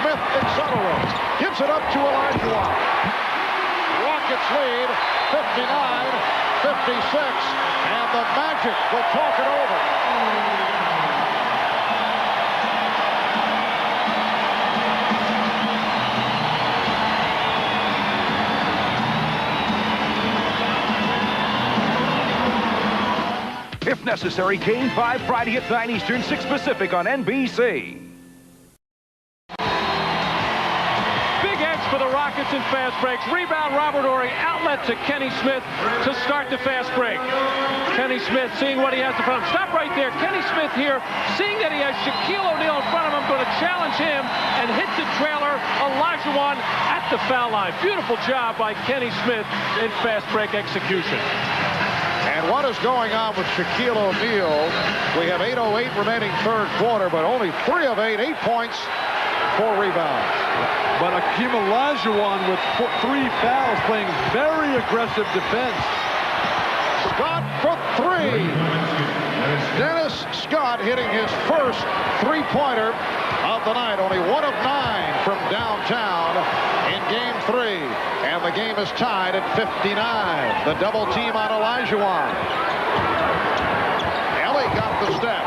Smith accelerates, gives it up to Olajuwon. Rockets lead 59-56, and the Magic will talk it over. If necessary, Game 5 Friday at 9 Eastern, 6 Pacific on NBC. Big edge for the Rockets in fast breaks. Rebound Robert Horry, outlet to Kenny Smith to start the fast break. Kenny Smith seeing what he has in front of him. Stop right there. Kenny Smith here, seeing that he has Shaquille O'Neal in front of him, going to challenge him and hit the trailer, Olajuwon, at the foul line. Beautiful job by Kenny Smith in fast break execution. And what is going on with Shaquille O'Neal? We have 8:08 remaining third quarter, but only 3 of 8, 8 points, 4 rebounds. But Akeem Olajuwon with 3 fouls, playing very aggressive defense. Scott for 3. Dennis Scott hitting his first three-pointer of the night. Only 1 of 9 from downtown in Game 3. And the game is tied at 59. The double team on Olajuwon. Elie got the step.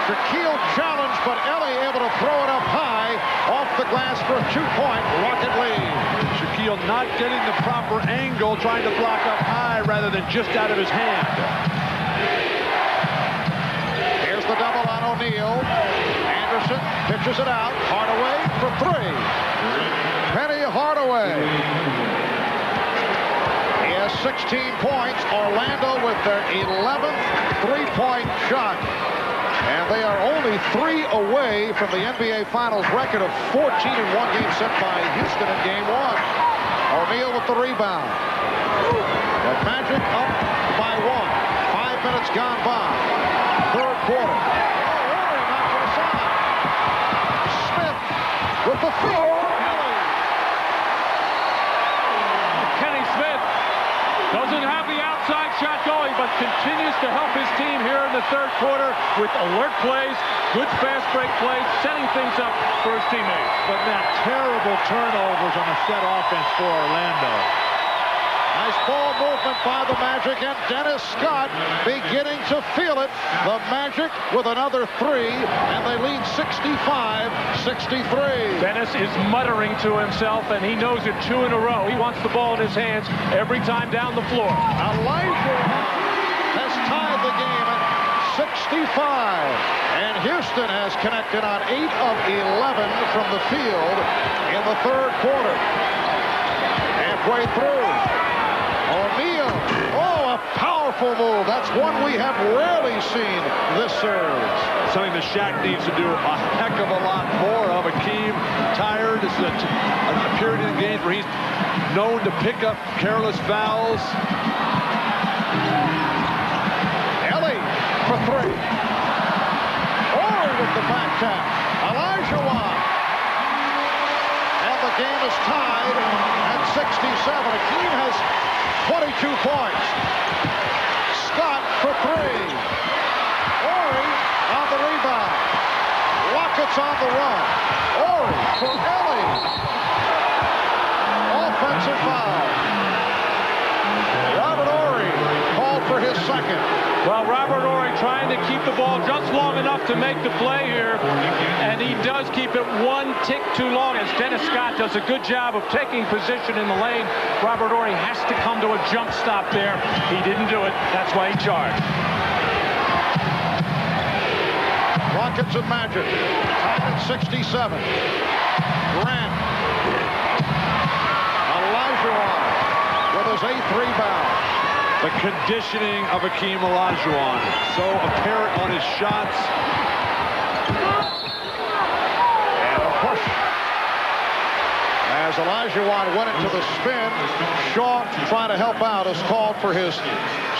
Shaquille challenged, but Elie able to throw it up high off the glass for a 2-point Rocket lead. Shaquille not getting the proper angle, trying to block up high rather than just out of his hand. Here's the double on O'Neal. Anderson pitches it out. Hardaway for 3. Penny Hardaway. He has 16 points. Orlando with their 11th three-point shot. And they are only 3 away from the NBA Finals record of 14 in one game set by Houston in Game 1. O'Neal with the rebound. The Magic up by 1. 5 minutes gone by. Third quarter. Horry knocked it aside. Smith with the feed. Kenny Smith doesn't have the outside shot going, but continues to help his team here in the third quarter with alert plays, good fast break plays, setting things up for his teammates. But not terrible turnovers on the set offense for Orlando. Nice ball movement by the Magic, and Dennis Scott beginning to feel it. The Magic with another 3, and they lead 65-63. Dennis is muttering to himself, and he knows it 2 in a row. He wants the ball in his hands every time down the floor. Olajuwon has tied the game at 65, and Houston has connected on 8 of 11 from the field in the third quarter. Halfway through. O'Neal, a powerful move. That's one we have rarely seen this surge. Something that Shaq needs to do a heck of a lot more of. Akeem tired. This is a period in games where he's known to pick up careless fouls. Elie for 3. Horry with the back tap. Olajuwon. And the game is tied at 67. Akeem has 22 points. Scott for 3. Horry on the rebound. Rockets on the run. Horry for Elie. Offensive foul. Robert Horry called for his second. Well, Robert Horry trying to keep the ball just long enough to make the play here, and he does keep it 1 tick too long as Dennis Scott does a good job of taking position in the lane. Robert Horry has to come to a jump stop there. He didn't do it. That's why he charged. Rockets and Magic tied at 67. Grant. Olajuwon with his 8th rebound. The conditioning of Akeem Olajuwon, so apparent on his shots. And a push. As Olajuwon went into the spin, Shaw trying to help out is called for his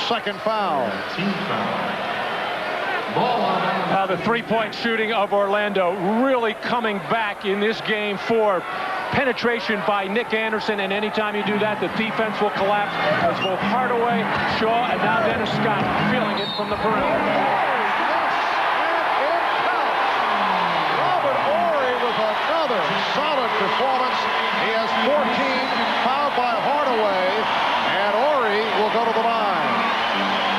second foul. Now the three-point shooting of Orlando really coming back in this game 4. Penetration by Nick Anderson, and anytime you do that, the defense will collapse as both Hardaway, Shaw, and now Dennis Scott feeling it from the perimeter. Robert Horry with another solid performance. He has 14, fouled by Hardaway, and Horry will go to the line.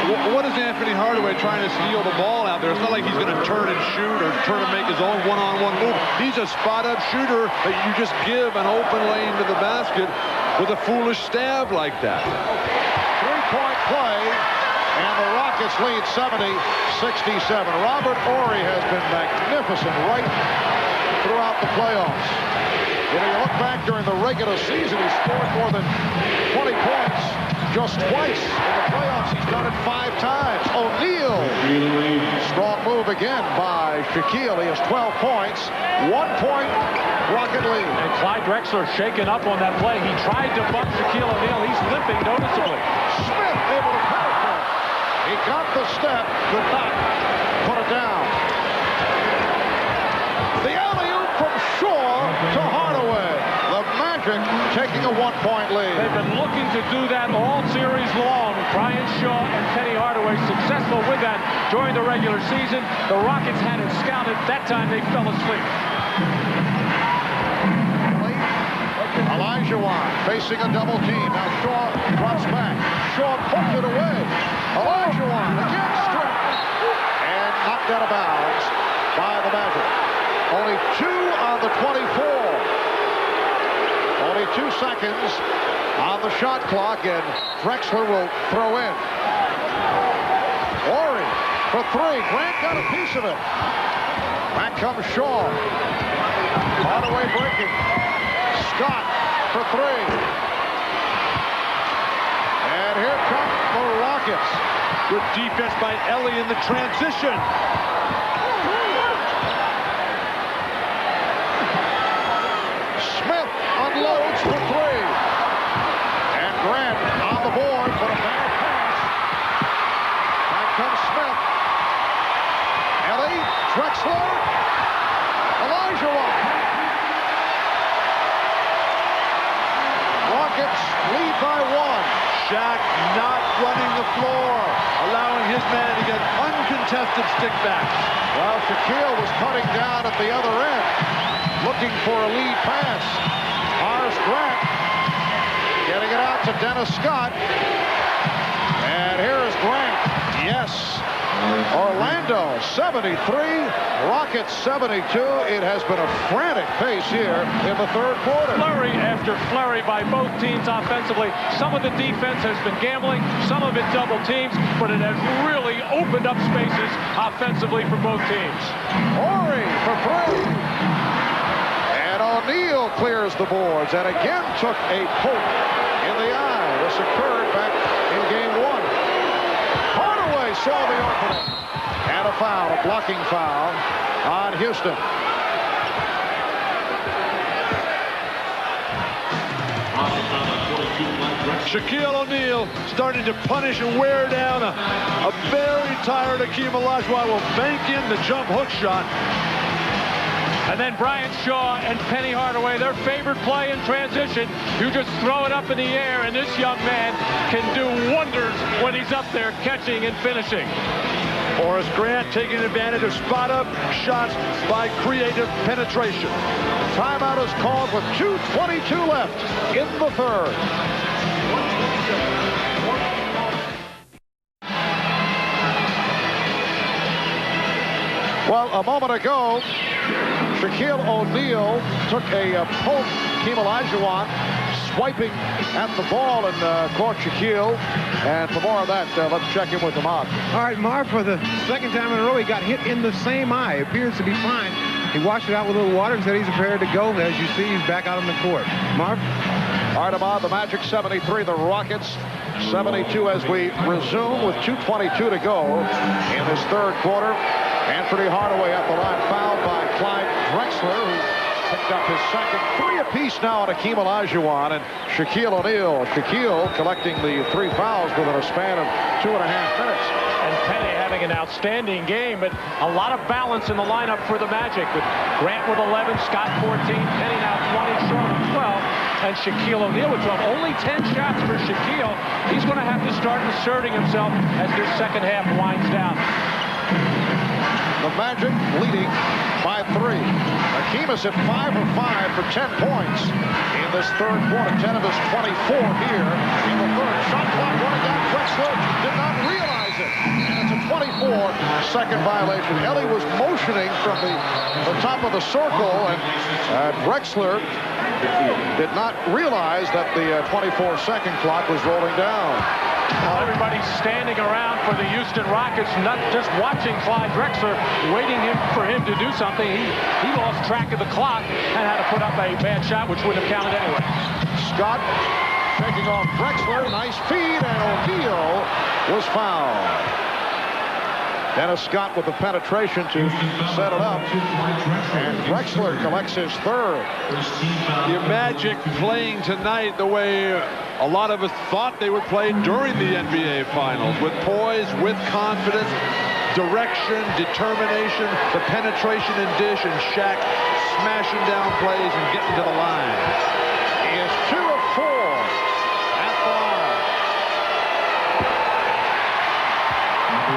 What is Anthony Hardaway trying to steal the ball out there? It's not like he's going to turn and shoot or turn and make his own one-on-one move. He's a spot-up shooter that you just give an open lane to the basket with a foolish stab like that. 3-point play, and the Rockets lead 70-67. Robert Horry has been magnificent right throughout the playoffs. You know, you look back during the regular season, he scored more than 20 points just twice. In the playoffs, he's done it 5 times. O'Neal. Strong move again by Shaquille. He has 12 points. 1-point Rocket lead. And Clyde Drexler shaken up on that play. He tried to bump Shaquille O'Neal. He's limping noticeably. Smith able to penetrate. He got the step, could not put it down. The alley-oop from Shaw to Hardaway. The Magic Magic taking a 1-point lead. They've been looking to do that all series long. Brian Shaw and Penny Hardaway successful with that during the regular season. The Rockets had it scouted. That time they fell asleep. Olajuwon facing a double team. Now Shaw drops back. Shaw poked it away. Olajuwon again stripped and knocked out of bounds by the Magic. Only 2 on the 24. Only 2 seconds on the shot clock, and Drexler will throw in. Horry for 3. Grant got a piece of it. Back comes Shaw. Hardaway breaking. Scott for 3. And here come the Rockets. Good defense by Elie in the transition. Smith unloads for 3. And Grant on the board for a bad pass. Back comes Smith. Elie, Drexler, Olajuwon. Rockets lead by 1. Shaq not running the floor, allowing his man to get uncontested stick backs. Well, Shaquille was cutting down at the other end, looking for a lead pass. Horace Grant getting it out to Dennis Scott. And here is Grant. Yes. Orlando 73, Rockets 72. It has been a frantic pace here in the third quarter. Flurry after flurry by both teams offensively. Some of the defense has been gambling, some of it double teams, but it has really opened up spaces offensively for both teams. Horry for 3. And O'Neal clears the boards and again took a poke in the eye. This occurred back in game 1. Hardaway saw the opening. And a foul, a blocking foul on Houston. Shaquille O'Neal starting to punish and wear down a very tired Hakeem Olajuwon. Will bank in the jump hook shot. And then Brian Shaw and Penny Hardaway, their favorite play in transition. You just throw it up in the air, and this young man can do wonders when he's up there catching and finishing. Horace Grant taking advantage of spot-up shots by creative penetration. Timeout is called with 2:22 left in the third. Well, a moment ago, Shaquille O'Neal took a poke. Hakeem Olajuwon swiping at the ball and caught Shaquille. And for more of that, let's check in with the Marv. All right, Marv, for the second time in a row, he got hit in the same eye. Appears to be fine. He washed it out with a little water and said he's prepared to go. As you see, he's back out on the court. Marv? All right, Ahmad, the Magic 73, the Rockets 72 as we resume with 2:22 to go in this third quarter. Anthony Hardaway at the line, fouled by Clyde Drexler, who picked up his second. 3 apiece now on Hakeem Olajuwon and Shaquille O'Neal. Shaquille collecting the 3 fouls within a span of 2.5 minutes. And Penny having an outstanding game, but a lot of balance in the lineup for the Magic, with Grant with 11, Scott 14, Penny now 20, Shaw with 12, and Shaquille O'Neal with 12. Only 10 shots for Shaquille. He's going to have to start asserting himself as this second half winds down. The Magic leading by 3. Hakeem is at 5 of 5 for 10 points in this third quarter. 10 of his 24 here in the third. Shot clock running down. Drexler did not realize it. And it's a 24-second violation. Elie was motioning from the top of the circle, and Drexler did not realize that the 24-second clock was rolling down. Well, everybody's standing around for the Houston Rockets, not just watching Clyde Drexler, waiting for him to do something. He lost track of the clock and had to put up a bad shot, which wouldn't have counted anyway. Scott shaking off Drexler. Nice feed, and O'Neal was fouled. Dennis Scott with the penetration to set it up. And Drexler collects his third. The Magic playing tonight the way a lot of us thought they would play during the NBA Finals, with poise, with confidence, direction, determination, the penetration and dish, and Shaq smashing down plays and getting to the line. He is 2 of 4 at the line.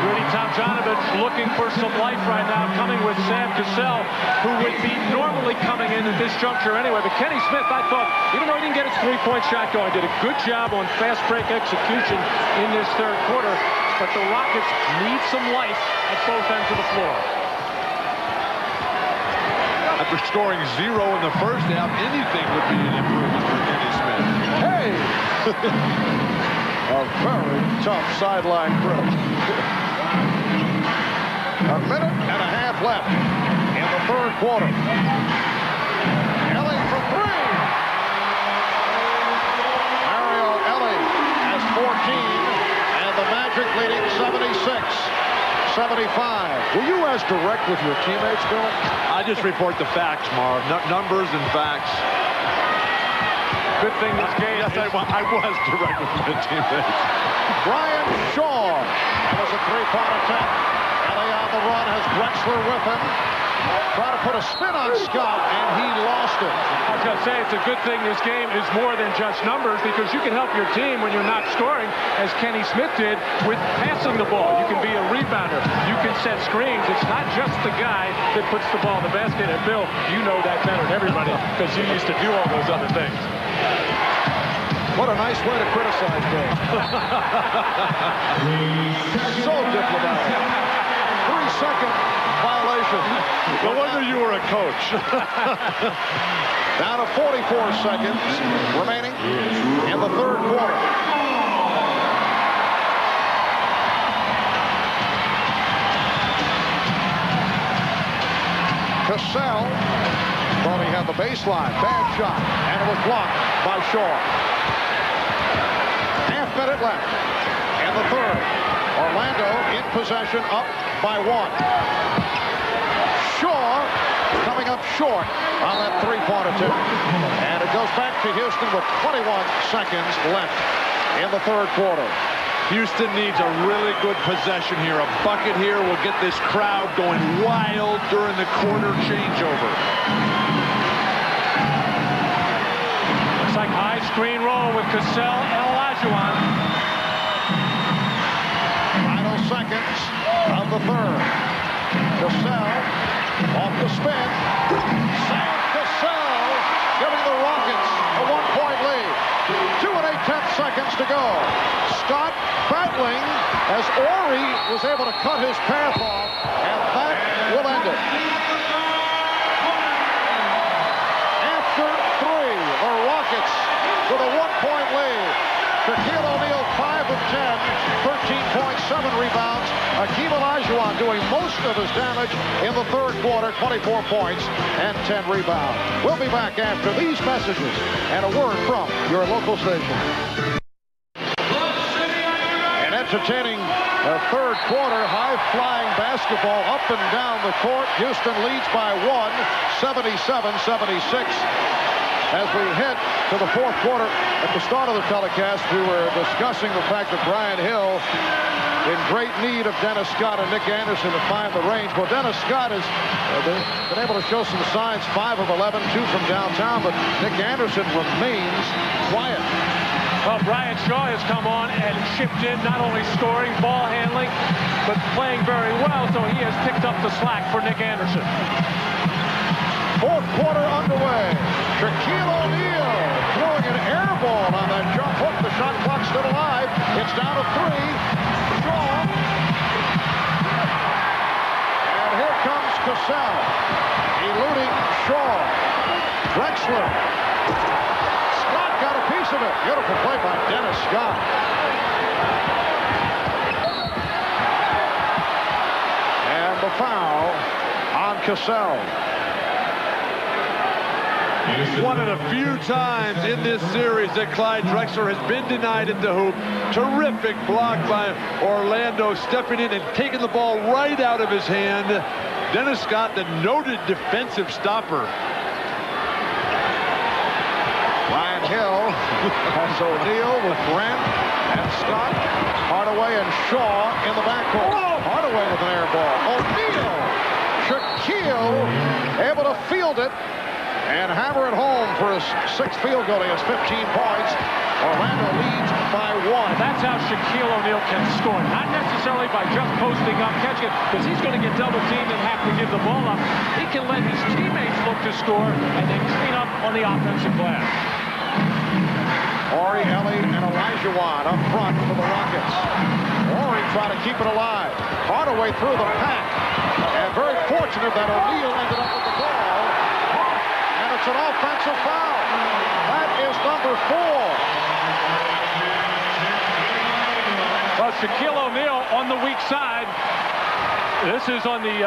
Rudy Tomjanovich looking for some life right now, coming with Sam Cassell, who would be normally coming in at this juncture anyway. But Kenny Smith, I thought, even though he didn't get his three-point shot going, did a good job on fast break execution in this third quarter. But the Rockets need some life at both ends of the floor. After scoring 0 in the first half, anything would be an improvement for Kenny Smith. Hey! A very tough sideline grip. A minute and a half left in the third quarter. Elie for 3. Elie has 14, and the Magic leading 76-75. Were you as direct with your teammates, Bill? I just report the facts, Marv. Numbers and facts. Good thing this game. Yes, I was direct with my teammates. Brian Shaw. That was a three-point attempt. Elie on the run, has Drexler with him. Try to put a spin on Scott, and he lost it. I was going to say, it's a good thing this game is more than just numbers, because you can help your team when you're not scoring, as Kenny Smith did with passing the ball. You can be a rebounder. You can set screens. It's not just the guy that puts the ball in the basket. And Bill, you know that better than everybody, because you used to do all those other things. What a nice way to criticize Bill. So diplomatic. 3-second violation. No wonder you were a coach. Down to 44 seconds remaining in the third quarter. Cassell thought he had the baseline. Bad shot, and it was blocked by Shaw. Half-minute left in the third. Orlando in possession, up by 1. Shaw coming up short on that three-point attempt. And it goes back to Houston with 21 seconds left in the third quarter. Houston needs a really good possession here. A bucket here will get this crowd going wild during the quarter changeover. Looks like high screen roll with Cassell and Olajuwon. Final seconds of the third. Cassell off the spin. Sam Cassell giving the Rockets a 1-point lead. 2 8/10 seconds to go. Scott battling as Horry was able to cut his path off, and that will end it. After 3, the Rockets with a 1-point lead. Shaquille O'Neal 5 of 10, 13.7 rebounds. Hakeem Olajuwon doing most of his damage in the third quarter, 24 points and 10 rebounds. We'll be back after these messages and a word from your local station. An entertaining third quarter, high-flying basketball up and down the court. Houston leads by 1, 77-76. As we head to the fourth quarter, at the start of the telecast, we were discussing the fact that Brian Hill in great need of Dennis Scott and Nick Anderson to find the range. Well, Dennis Scott has been able to show some signs, 5 of 11, 2 from downtown, but Nick Anderson remains quiet. Well, Brian Shaw has come on and chipped in, not only scoring, ball handling, but playing very well, so he has picked up the slack for Nick Anderson. Fourth quarter underway. Shaquille O'Neal throwing an air ball on that jump hook. The shot clock still alive. It's down to 3. Shaw. And here comes Cassell. Eluding Shaw. Drexler. Scott got a piece of it. Beautiful play by Dennis Scott. And the foul on Cassell. One of the few times in this series that Clyde Drexler has been denied at the hoop. Terrific block by Orlando, stepping in and taking the ball right out of his hand. Dennis Scott, the noted defensive stopper. Ryan Hill has O'Neal with Grant and Scott. Hardaway and Shaw in the backcourt. Hardaway with an air ball. O'Neal. Shaquille able to field it. and hammer it home for his 6th field goal. He has 15 points. Orlando leads by 1. That's how Shaquille O'Neal can score. Not necessarily by just posting up, catching it, because he's going to get double teamed and have to give the ball up. He can let his teammates look to score and then clean up on the offensive glass. Horry, Elie, and Olajuwon up front for the Rockets. Horry trying to keep it alive. Hardaway through the pack. And very fortunate that O'Neal ended up with the ball. And it's an offensive foul. That is number 4. Well, Shaquille O'Neal on the weak side. This is on the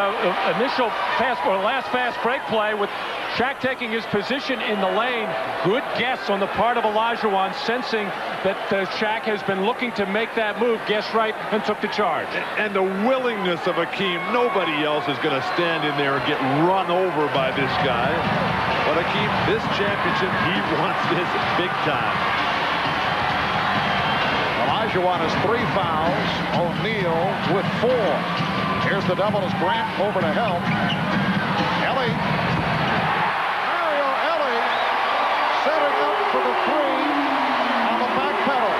initial fast or last fast break play with Shaq taking his position in the lane. Good guess on the part of Olajuwon, sensing that Shaq has been looking to make that move. Guessed right and took the charge. And the willingness of Hakeem. Nobody else is going to stand in there and get run over by this guy. But Hakeem, this championship, he wants this big time. Olajuwon has 3 fouls. O'Neal with 4. Here's the double as Grant over to help. Elie. Mario Elie setting up for the 3 on the back pedal.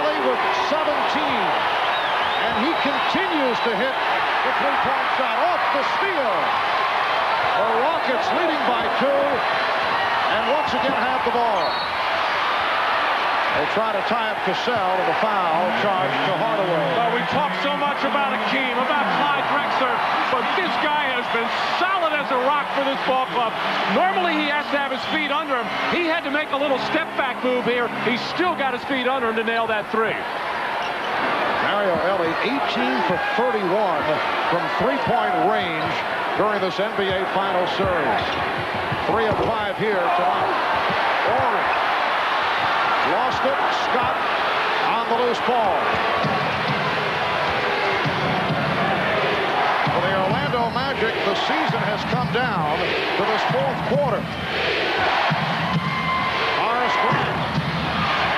Elie with 17. And he continues to hit the 3-point shot off the steal. The Rockets leading by 2. And once again have the ball. They try to tie up Cassell and the foul charge to Hardaway. Well, we talk so much about Hakeem, about Clyde Drexler, but this guy has been solid as a rock for this ball club. Normally he has to have his feet under him. He had to make a little step back move here. He's still got his feet under him to nail that 3. Mario Elie 18 for 31 from 3-point range during this NBA Finals series. 3 of 5 here tonight. Horry. Lost it. Scott on the loose ball. For the Orlando Magic, the season has come down to this 4th quarter. Horace Grant.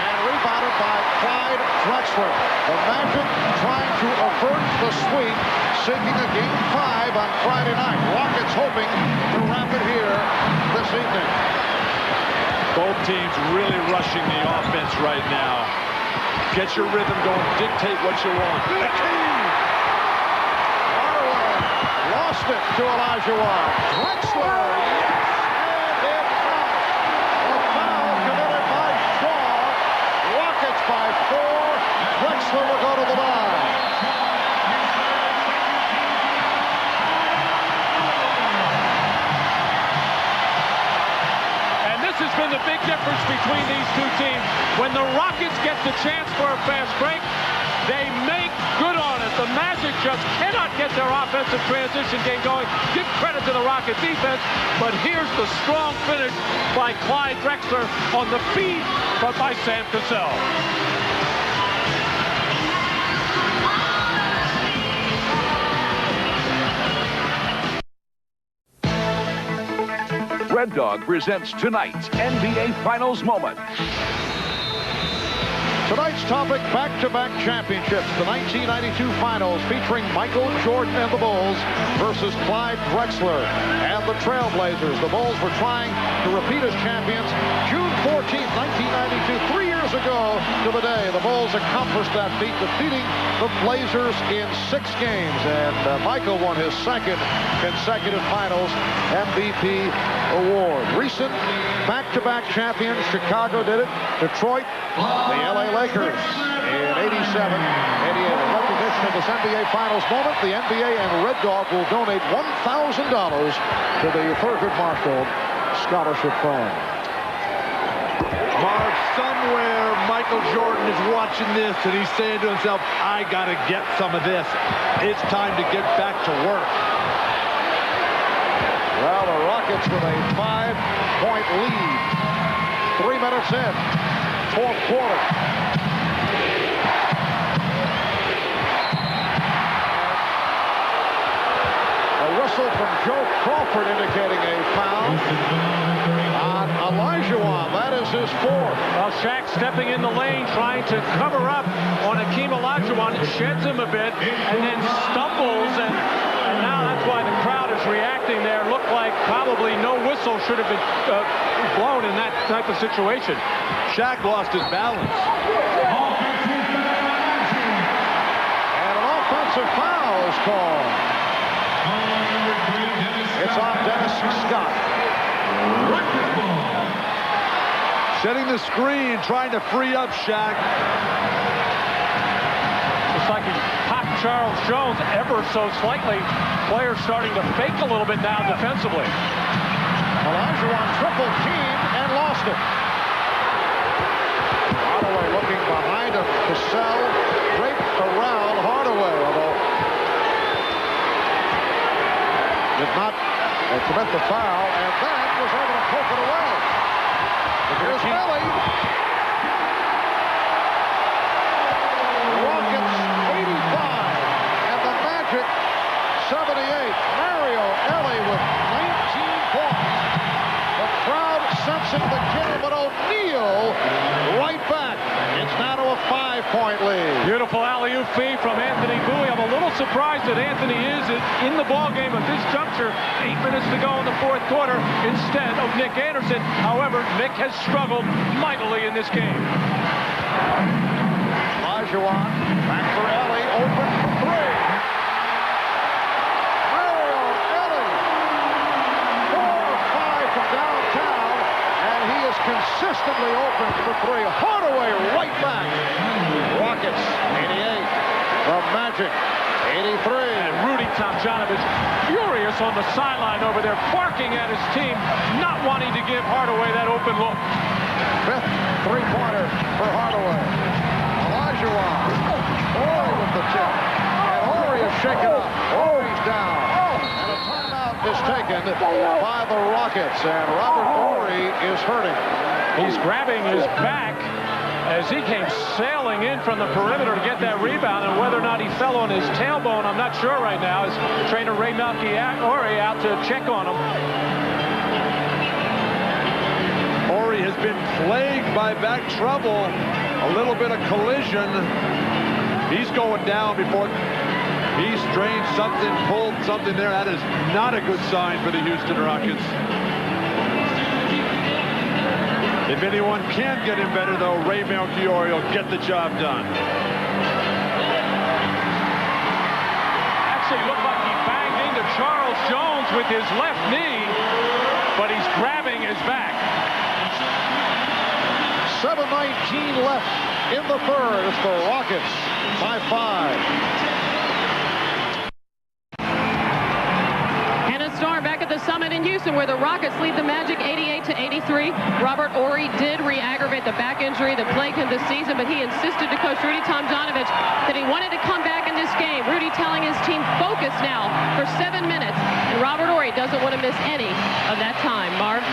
And rebounded by Clyde Drexler. The Magic trying to avert the sweep, seeking a Game 5 on Friday night. Rockets hoping to wrap it here this evening. Both teams really rushing the offense right now. Get your rhythm going. Dictate what you want. Hardaway lost it to Olajuwon. Drexler. And it's out. A foul committed by Shaw. Rockets by 4. Drexler will go to the line. This has been the big difference between these two teams. When the Rockets get the chance for a fast break, they make good on it. The Magic just cannot get their offensive transition game going. Give credit to the Rocket defense, but here's the strong finish by Clyde Drexler on the feed, but by Sam Cassell. Red Dog presents tonight's NBA Finals moment. Tonight's topic, back-to-back championships. The 1992 Finals featuring Michael Jordan and the Bulls versus Clyde Drexler and the Trailblazers. The Bulls were trying to repeat as champions June 14th, 1992. 3 years ago to the day, the Bulls accomplished that feat, defeating the Blazers in 6 games. And Michael won his 2nd consecutive Finals MVP award. Recent back-to-back champions, Chicago did it. Detroit, the LA Lakers in 87, 88. In recognition of this NBA Finals moment, the NBA and Red Dog will donate $1,000 to the Thurgood Marshall Scholarship Fund. Mark, somewhere Michael Jordan is watching this and he's saying to himself, I got to get some of this. It's time to get back to work. Well, the Rockets with a 5-point lead. 3 minutes in, 4th quarter. A whistle from Joe Crawford indicating a foul on Olajuwon. That is his 4th. Well, Shaq stepping in the lane, trying to cover up on Hakeem Olajuwon. Sheds him a bit and then stumbles, and now that's why the crowd is reacting there. Looked like probably no whistle should have been blown in that type of situation. Shaq lost his balance. And an offensive foul is called. It's on Dennis Scott. Setting the screen, trying to free up Shaq. It's like he popped Charles Jones ever so slightly. Players starting to fake a little bit now defensively. Olajuwon triple team and lost it. Hardaway looking behind him. Cassell draped around Hardaway, although did not commit the foul, and then was able to poke it away. Here's Elie. Rockets 85, and the Magic 78. Mario Elie with 19 points. The crowd sensing the kill, but O'Neal right back. It's now to a 5-point lead. Beautiful alley-oop feed from Anthony Bowie. I'm a little surprised that Anthony is in the ballgame at this juncture. 8 minutes to go in the fourth quarter instead of Nick Anderson. However, Nick has struggled mightily in this game. Olajuwon back for Elie, open for three. Mario Elie, 4 or 5 from downtown, and he is consistently open for three. Hardaway right back. Rockets 88. The Magic 83. And Rudy Tomjanovich furious on the sideline over there, barking at his team, not wanting to give Hardaway that open look. 5th three-pointer for Hardaway. Olajuwon. Horry with the tip. And Horry is shaken up. Horry's down. And a timeout is taken by the Rockets. And Robert Horry is hurting. He's grabbing his back as he came sailing in from the perimeter to get that rebound, and whether or not he fell on his tailbone, I'm not sure right now, as trainer Ray Horry out to check on him. Horry has been plagued by back trouble. A little bit of collision. He's going down before he strained something, pulled something there. That is not a good sign for the Houston Rockets. If anyone can get him better, though, Ray Melchior will get the job done. Actually looked like he banged into Charles Jones with his left knee, but he's grabbing his back. 7:19 left in the third. It's the Rockets by 5. Back at the Summit in Houston, where the Rockets lead the Magic 88-83. Robert Horry did re-aggravate the back injury that plagued him this season, but he insisted to coach Rudy Tomjanovich that he wanted to come back in this game. Rudy telling his team focus now for 7 minutes, and Robert Horry doesn't want to miss any of that time. Marv?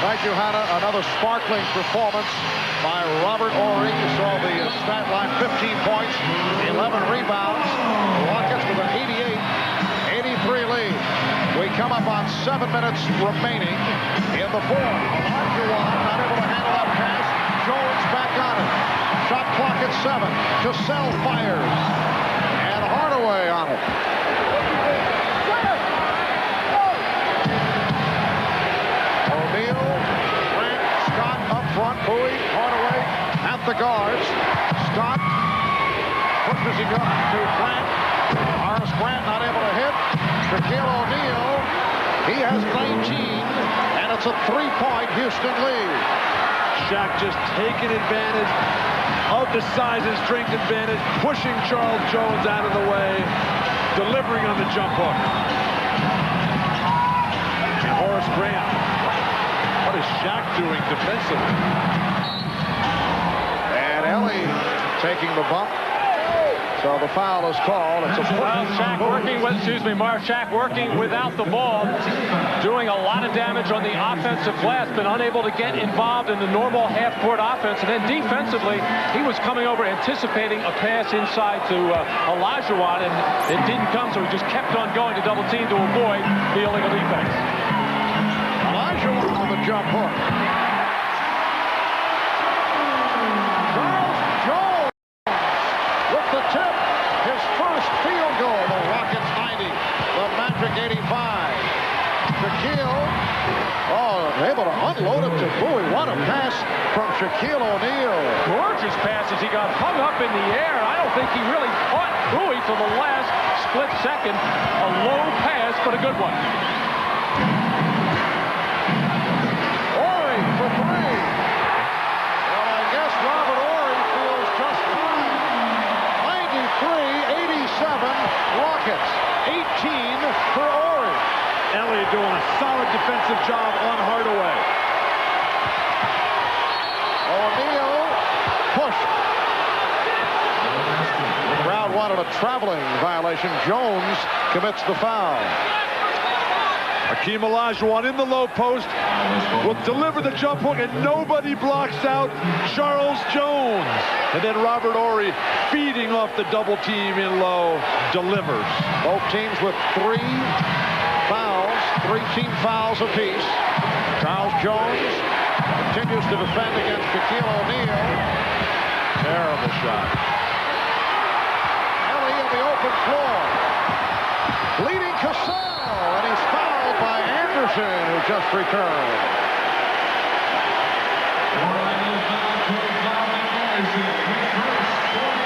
Thank you, Hannah. Another sparkling performance by Robert Horry. You saw the stat line, 15 points, 11 rebounds. The Rockets with an 88-83 lead. We come up on 7 minutes remaining in the fourth. Olajuwon not able to handle that pass. Jones back on it. Shot clock at 7. Cassell fires. And Hardaway on it. O'Neal, Grant, Scott up front. Bowie, Hardaway at the guards. Scott pushes him up to Grant. Horace Grant not able to hit. Shaquille O'Neal, he has 19, and it's a 3-point Houston lead. Shaq just taking advantage of the size and strength advantage, pushing Charles Jones out of the way, delivering on the jump hook. And Horace Grant, what is Shaq doing defensively? And Elie taking the bump. So the foul is called. It's a Shaq working with, Shaq working without the ball, doing a lot of damage on the offensive glass, been unable to get involved in the normal half-court offense. And then defensively, he was coming over anticipating a pass inside to Olajuwon, and it didn't come, so he just kept on going to double team to avoid the illegal defense. Olajuwon on the jump hook. The tip, his first field goal. The Rockets 90, the Magic 85. Shaquille able to unload it to Bowie. What a pass from Shaquille O'Neal. Gorgeous passes. He got hung up in the air. I don't think he really caught Bowie for the last split second. A low pass, but a good one. Horry for three. Well, I guess Robert Horry feels just fine. 93-87 Rockets. 18 for Horry. Elie doing a solid defensive job on Hardaway. O'Neal pushed. The crowd wanted a traveling violation. Jones commits the foul. Hakeem Olajuwon in the low post will deliver the jump hook, and nobody blocks out Charles Jones. And then Robert Horry, feeding off the double team in low, delivers. Both teams with 3 fouls, 3 team fouls apiece. Charles Jones continues to defend against Shaquille O'Neal. Terrible shot. Elie on the open floor. Leading Cassell, and he's fouled by Anderson, who just returned.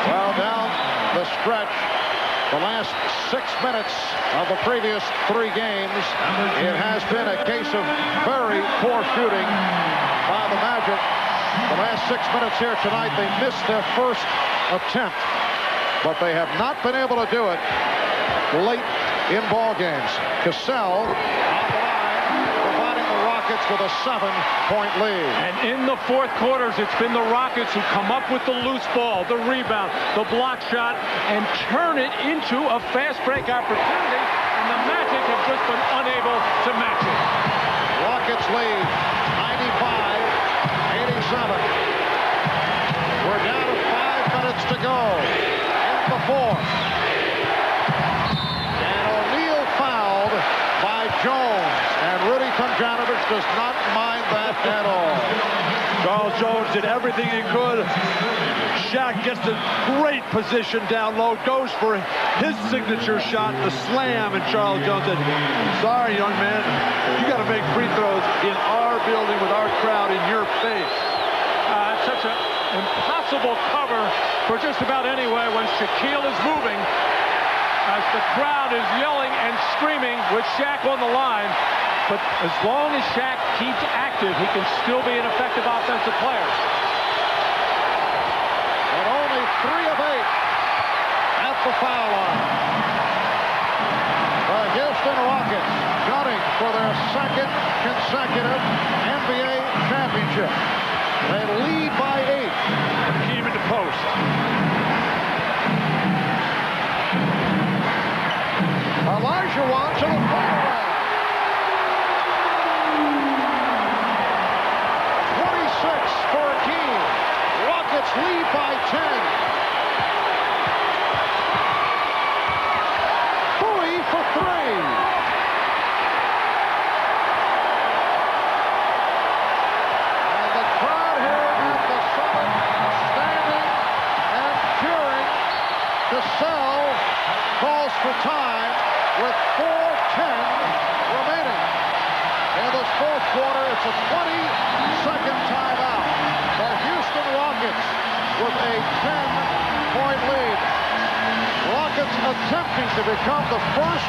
Well, down the stretch, the last 6 minutes of the previous 3 games, it has been a case of very poor shooting by the Magic. The last 6 minutes here tonight, they missed their first attempt, but they have not been able to do it late in ball games. Cassell on the line, providing the Rockets with a 7-point lead. And in the fourth quarters, it's been the Rockets who come up with the loose ball, the rebound, the block shot, and turn it into a fast break opportunity, and the Magic have just been unable to match it. Rockets lead 95-87. We're down to 5 minutes to go in the fourth. And O'Neal fouled by Jones, and Rudy Tomjanovich does not mind that at all. Charles Jones did everything he could. Shaq gets a great position down low, goes for his signature shot, the slam, and Charles Jones said, sorry, young man, you got to make free throws in our building with our crowd in your face. It's such an impossible cover for just about anyway when Shaquille is moving, as the crowd is yelling and screaming with Shaq on the line. But as long as Shaq keeps active, he can still be an effective offensive player. And only 3 of 8 at the foul line. The Houston Rockets gunning for their 2nd consecutive NBA championship. They lead by 8. Hakeem in the post. Olajuwon to the fairway. 26-14. Rockets lead by 10. Bowie for 3. And the crowd here at the Summit standing and cheering. Cassell calls for time with 4:10 remaining. In this fourth quarter, it's a 20-second timeout. The Houston Rockets with a 10-point lead. Rockets attempting to become the first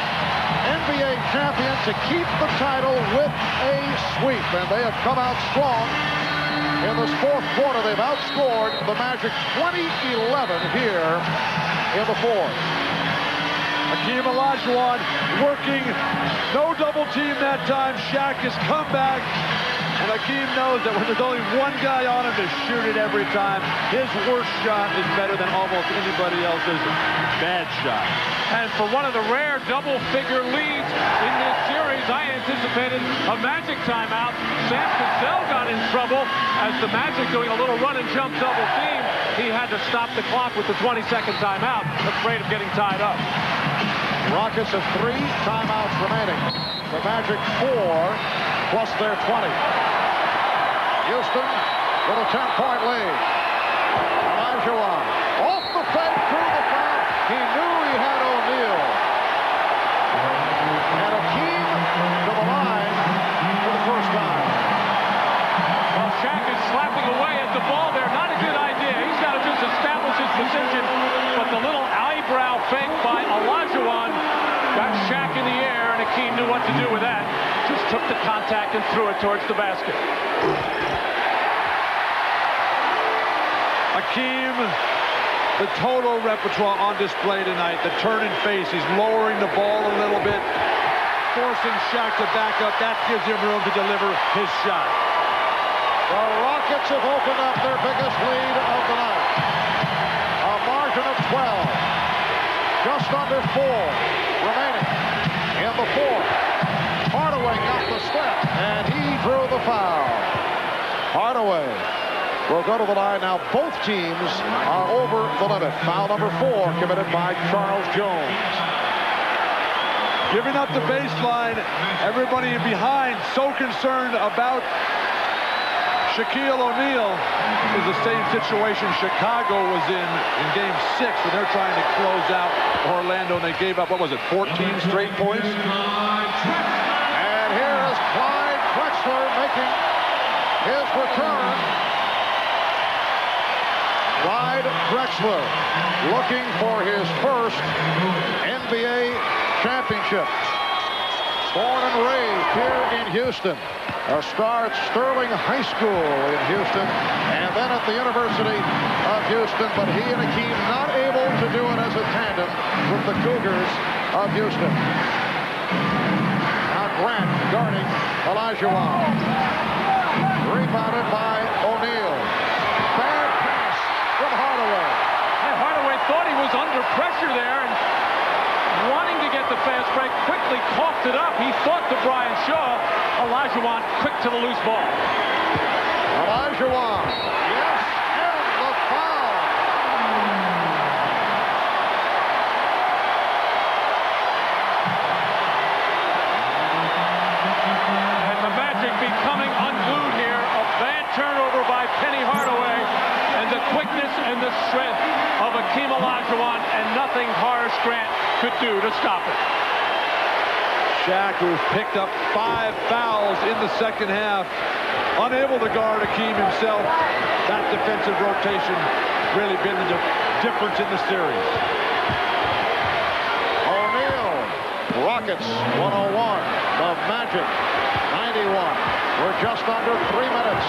NBA champion to keep the title with a sweep, and they have come out strong. In this fourth quarter, they've outscored the Magic 20-11 here in the fourth. Hakeem Olajuwon working, no double team that time. Shaq has come back, and Hakeem knows that when there's only one guy on him to shoot it every time, his worst shot is better than almost anybody else's bad shot. And for one of the rare double-figure leads in this series, I anticipated a Magic timeout. Sam Cassell got in trouble as the Magic doing a little run-and-jump double team. He had to stop the clock with the 20-second timeout, afraid of getting tied up. Rockets have 3 timeouts remaining. The Magic 4 plus their 20. Houston with a 10-point lead. Olajuwon off the fake through the foul. He knew he had O'Neal. And Hakeem to the line for the first time. threw it towards the basket. Hakeem, the total repertoire on display tonight. The turn and face. He's lowering the ball a little bit, forcing Shaq to back up. That gives him room to deliver his shot. The Rockets have opened up their biggest lead of the night. A margin of 12. Just under 4 remaining in the fourth. Hardaway got the step, and he drew the foul. Hardaway will go to the line now. Both teams are over the limit. Foul number 4 committed by Charles Jones. Giving up the baseline. Everybody behind so concerned about Shaquille O'Neal. Is the same situation Chicago was in Game 6 when they're trying to close out Orlando, and they gave up, what was it, 14 straight points? And here is Clyde Drexler making his return. Clyde Drexler looking for his first NBA championship. Born and raised here in Houston. A star at Sterling High School in Houston, and then at the University of Houston. But he and Hakeem not able to do it as a tandem with the Cougars of Houston. Now Grant guarding Olajuwon. Rebounded by O'Neal. Bad pass from Hardaway. And Hardaway thought he was under pressure there, and wanting to get the fast break, quickly coughed it up. He thought to Brian Shaw. Olajuwon quick to the loose ball. Olajuwon, yes, and the foul. And the Magic becoming unglued here. A bad turnover by Penny Hardaway, and the quickness and the strength of Hakeem Olajuwon, and nothing Horace Grant could do to stop it. Shaq, who's picked up 5 fouls in the second half, unable to guard Hakeem himself. That defensive rotation really been the difference in the series. O'Neal, Rockets 101, the Magic 91. We're just under 3 minutes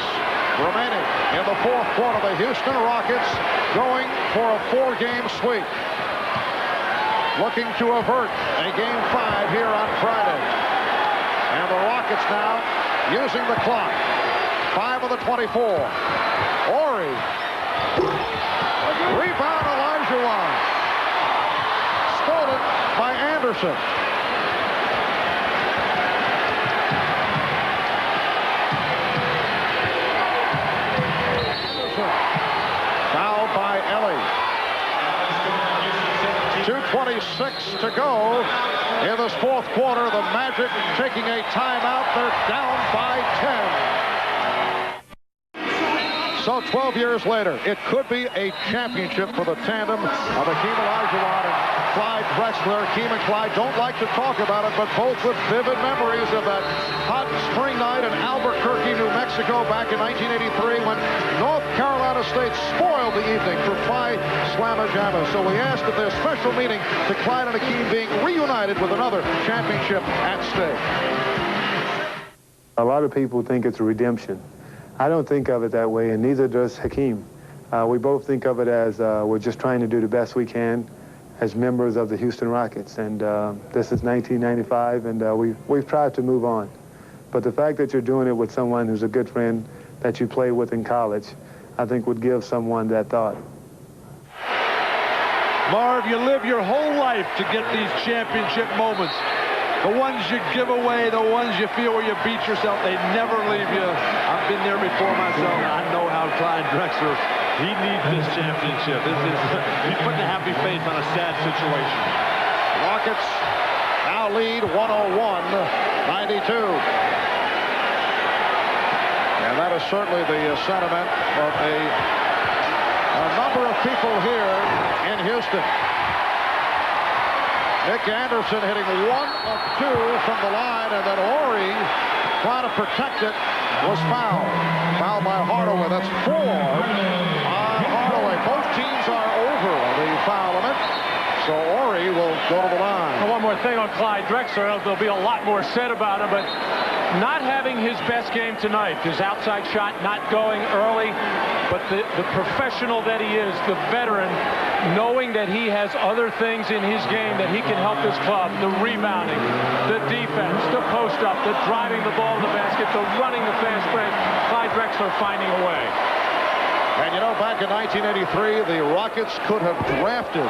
remaining in the fourth quarter. The Houston Rockets going for a 4-game sweep, looking to avert a Game 5 here on Friday. And the Rockets now using the clock. 5 of the 24. Horry. Rebound Olajuwon. Stolen by Anderson. Fouled by Elie. 2:26 to go in this fourth quarter. The Magic taking a timeout. They're down by 10. So 12 years later, it could be a championship for the tandem of Hakeem Olajuwon and Clyde Drexler. Hakeem and Clyde don't like to talk about it, but both with vivid memories of that hot spring night in Albuquerque, New Mexico back in 1983 when North Carolina State spoiled the evening for Phi Slamma Jamma. So we asked if there's special meaning to Clyde and Hakeem being reunited with another championship at stake. A lot of people think it's a redemption. I don't think of it that way, and neither does Hakeem. We both think of it as we're just trying to do the best we can as members of the Houston Rockets. And this is 1995, and we've tried to move on. But the fact that you're doing it with someone who's a good friend that you played with in college, I think would give someone that thought. Marv, you live your whole life to get these championship moments. The ones you give away, the ones you feel where you beat yourself, they never leave you. I've been there before myself. I know how Clyde Drexler, he needs this championship. He's putting a happy face on a sad situation. Rockets now lead 101-92. And that is certainly the sentiment of a number of people here in Houston. Nick Anderson hitting 1 of 2 from the line, and then Horry trying to protect it was fouled. Fouled by Hardaway. That's 4 on Hardaway. Both teams are over the foul limit, so Horry will go to the line. One more thing on Clyde Drexler. There'll be a lot more said about him, but not having his best game tonight. His outside shot not going early, but the professional that he is, the veteran, knowing that he has other things in his game that he can help this club. The rebounding, the defense, the post-up, the driving the ball to the basket, the running the fast break. Clyde Drexler finding a way. And you know, back in 1983, the Rockets could have drafted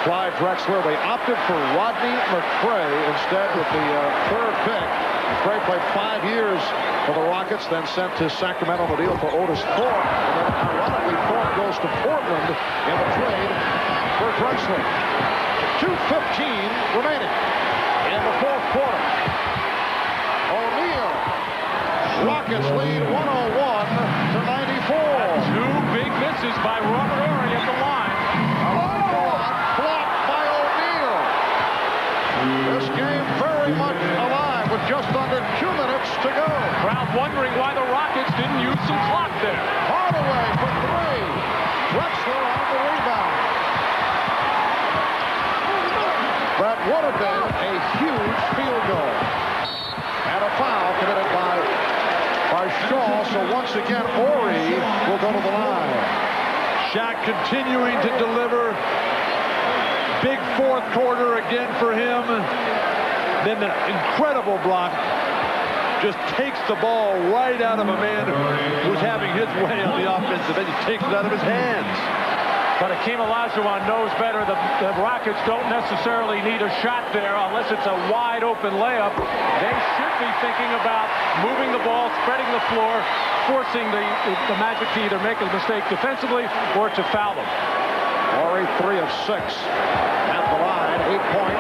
Clyde Drexler. They opted for Rodney McCray instead with the third pick. McCray played 5 years for the Rockets, then sent to Sacramento on the deal for Otis Thorpe. And then, ironically, Thorpe goes to Portland in the trade for Drexler. 2:15 remaining in the fourth quarter. O'Neal. Rockets lead 101-94. Two big misses by Robert Horry at the line. Blocked by O'Neal. This game very much alive with just under 2 minutes to go. Crowd wondering why the Rockets didn't use some clock there. Hardaway for three. Drexler on the rebound. That would have been a huge field goal. And a foul committed by Shaw. So once again, Horry will go to the line. Shaq continuing to deliver. Big fourth quarter again for him. Then the incredible block just takes the ball right out of a man who's having his way on the offensive end. He takes it out of his hands. But Akeem Olajuwon knows better. The Rockets don't necessarily need a shot there unless it's a wide open layup. They should be thinking about moving the ball, spreading the floor, forcing the Magic to either make a mistake defensively or to foul them. Horry 3 of 6 at the line. 8-point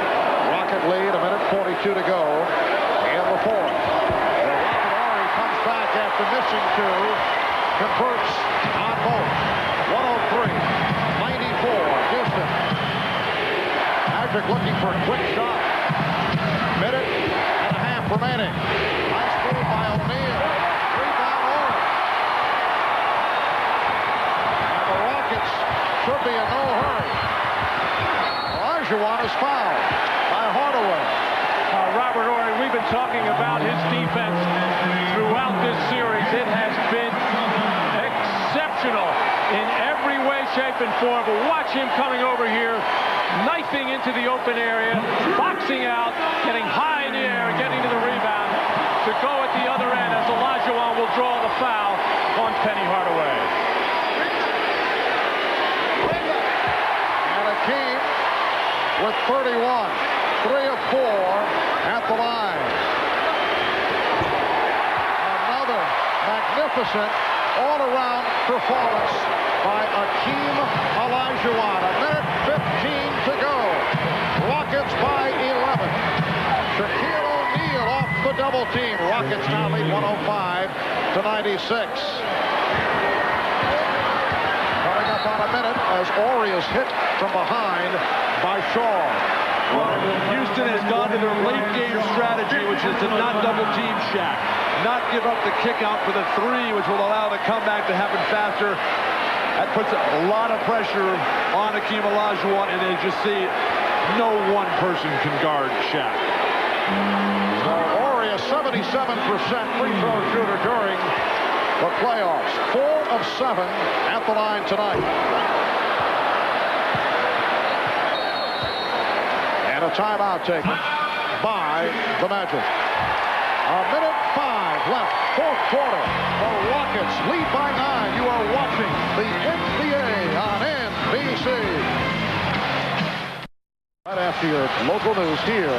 Rocket lead. 1:42 to go in the fourth. Horry comes back after missing 2. Converts on both. 103-94. Houston. Magic looking for a quick shot. Minute and a half remaining. Nice move by O'Neal. Rebound Horry. And the Rockets should be in no hurry. Olajuwon is fouled by Hardaway. Robert Horry, we've been talking about his defense throughout this series. It has been exceptional in every way, shape, and form. But watch him coming over here, knifing into the open area, boxing out, getting high in the air, and getting to the rebound to go at the other end as Olajuwon will draw the foul on Penny Hardaway. And Akeem with 31, 3 of 4 at the line. Another magnificent all-around performance by Akeem Olajuwon. 1:15 to go. Rockets by 11. Shaquille O'Neal off the double team. Rockets now lead 105-96. Coming up on a minute as Horry is hit from behind by Shaw. Houston has gone to their late game strategy, which is to not double team Shaq. Not give up the kick out for the 3, which will allow the comeback to happen faster. That puts a lot of pressure on Akeem Olajuwon, and as you see, no one person can guard Shaq. So Horry a 77% free throw shooter during the playoffs. 4 of 7 at the line tonight. And a timeout taken by the Magic. 1:05 left, fourth quarter. The Rockets lead by 9. You are watching the NBA on NBC. Right after your local news here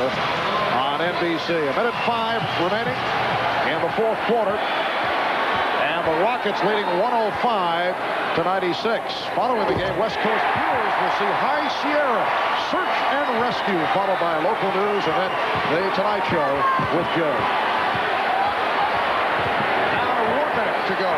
on NBC. 1:05 remaining in the fourth quarter. And the Rockets leading 105-96. Following the game, West Coast viewers will see High Sierra Search and Rescue, followed by local news, and then the Tonight Show with Joe. Now 1 minute to go.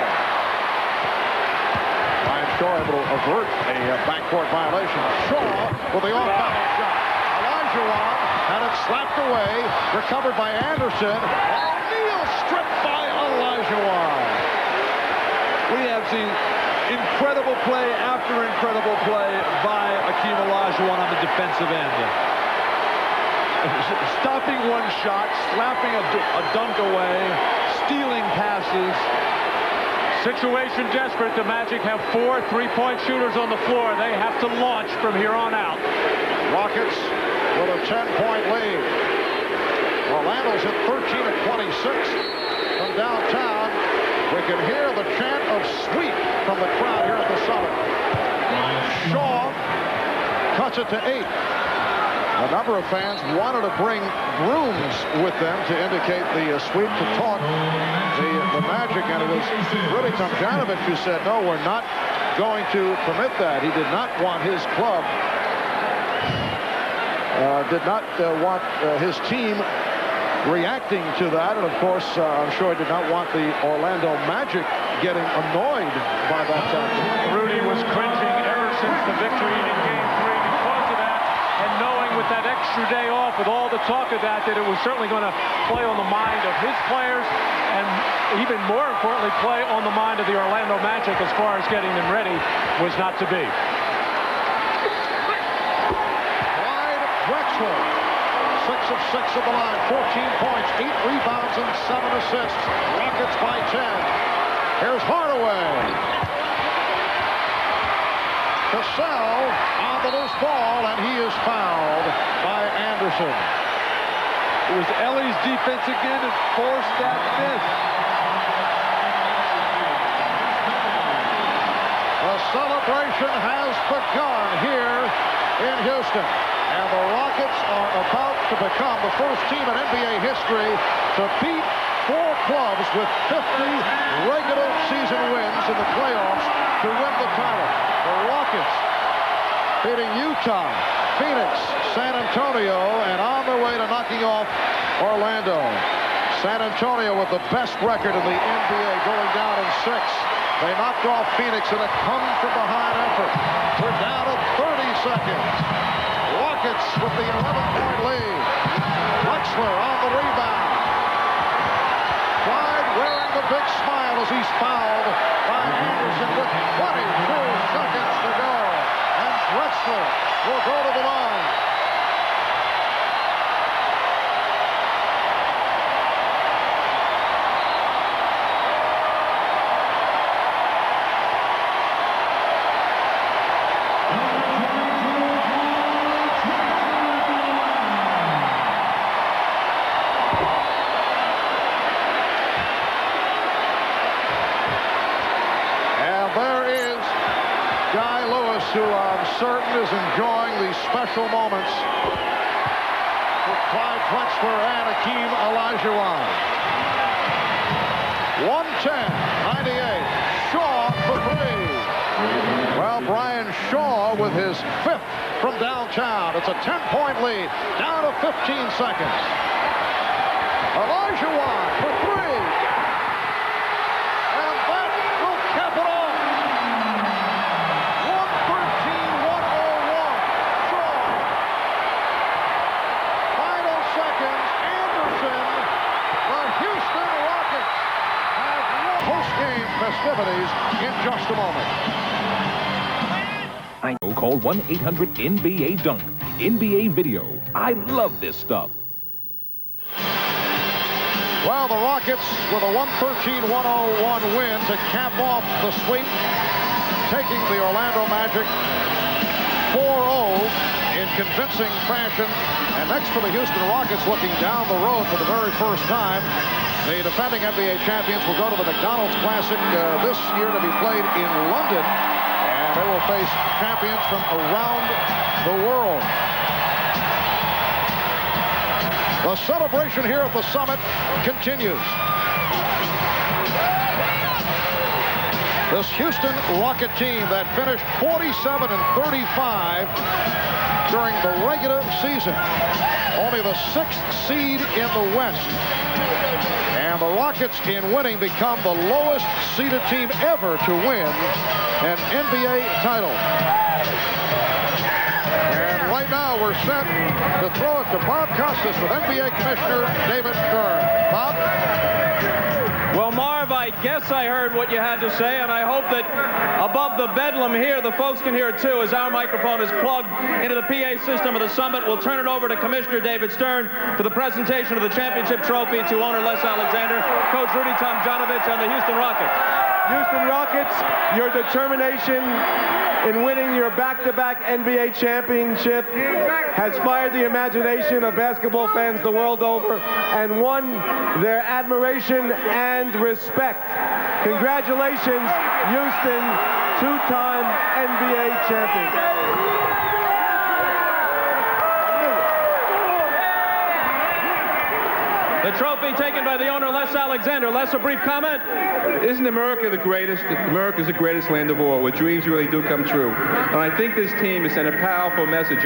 Ryan Shaw able to avert a backcourt violation. Shaw with the off-balance shot. Olajuwon had it slapped away, recovered by Anderson. O'Neal stripped by Olajuwon. We have seen incredible play after incredible play by Akeem Olajuwon on the defensive end. stopping one shot, slapping a dunk away, stealing passes. Situation desperate. The Magic have 4 3-point shooters on the floor. They have to launch from here on out. Rockets with a 10-point lead. Orlando's at 13 of 26 from downtown. We can hear the chant of sweep from the crowd here at the Summit. Shaw cuts it to 8. A number of fans wanted to bring brooms with them to indicate the sweep to taunt the Magic, and it was really Tomjanovich who said, no, we're not going to permit that. He did not want his club, did not want his team reacting to that, and of course, I'm sure he did not want the Orlando Magic getting annoyed by that tactic. Rudy was cringing ever since the victory in Game 3 because of that, and knowing with that extra day off, with all the talk of that it was certainly going to play on the mind of his players, and even more importantly, play on the mind of the Orlando Magic as far as getting them ready was not to be. Drexler, 6 of 6 at the line, 14 points, 8 rebounds, and 7 assists. Rockets by 10. Here's Hardaway. Cassell on the loose ball, and he is fouled by Anderson. It was Elie's defense again that forced that miss. The celebration has begun here in Houston. And the Rockets are about to become the first team in NBA history to beat 4 clubs with 50 regular season wins in the playoffs to win the title. The Rockets beating Utah, Phoenix, San Antonio, and on their way to knocking off Orlando. San Antonio with the best record in the NBA, going down in 6. They knocked off Phoenix in a come-from-behind effort. We're down to 30 seconds. Rockets with the 11-point lead. Drexler on the rebound. Clyde wearing the big smile as he's fouled by Anderson with 22 seconds to go. And Drexler will go to the line. Who I'm certain is enjoying these special moments with Clyde Drexler and Hakeem Olajuwon. 110-98. Shaw for 3. Well, Brian Shaw with his 5th from downtown. It's a 10-point lead. Down to 15 seconds. Olajuwon for 3. And that will cap it off. Festivities in just a moment. I know. Call 1-800-NBA-DUNK. NBA video. I love this stuff. Well, the Rockets with a 113-101 win to cap off the sweep, taking the Orlando Magic 4-0 in convincing fashion. And next for the Houston Rockets, looking down the road for the very first time, the defending NBA champions will go to the McDonald's Classic this year to be played in London, and they will face champions from around the world. The celebration here at the Summit continues. This Houston Rocket team that finished 47-35 during the regular season, only the 6th seed in the West. And the Rockets, in winning, become the lowest seeded team ever to win an NBA title. And right now we're set to throw it to Bob Costas with NBA Commissioner David Stern. Bob? Well, Marv, I guess I heard what you had to say, and I hope that above the bedlam here, the folks can hear it too, as our microphone is plugged into the PA system of the Summit. We'll turn it over to Commissioner David Stern for the presentation of the championship trophy to owner Les Alexander, Coach Rudy Tomjanovich, and the Houston Rockets. Houston Rockets, your determination in winning your back-to-back NBA championship has fired the imagination of basketball fans the world over and won their admiration and respect. Congratulations, Houston, two-time NBA champions. The trophy taken by the owner, Les Alexander. Les, a brief comment? Isn't America the greatest? America's the greatest land of all, where dreams really do come true. And I think this team has sent a powerful message.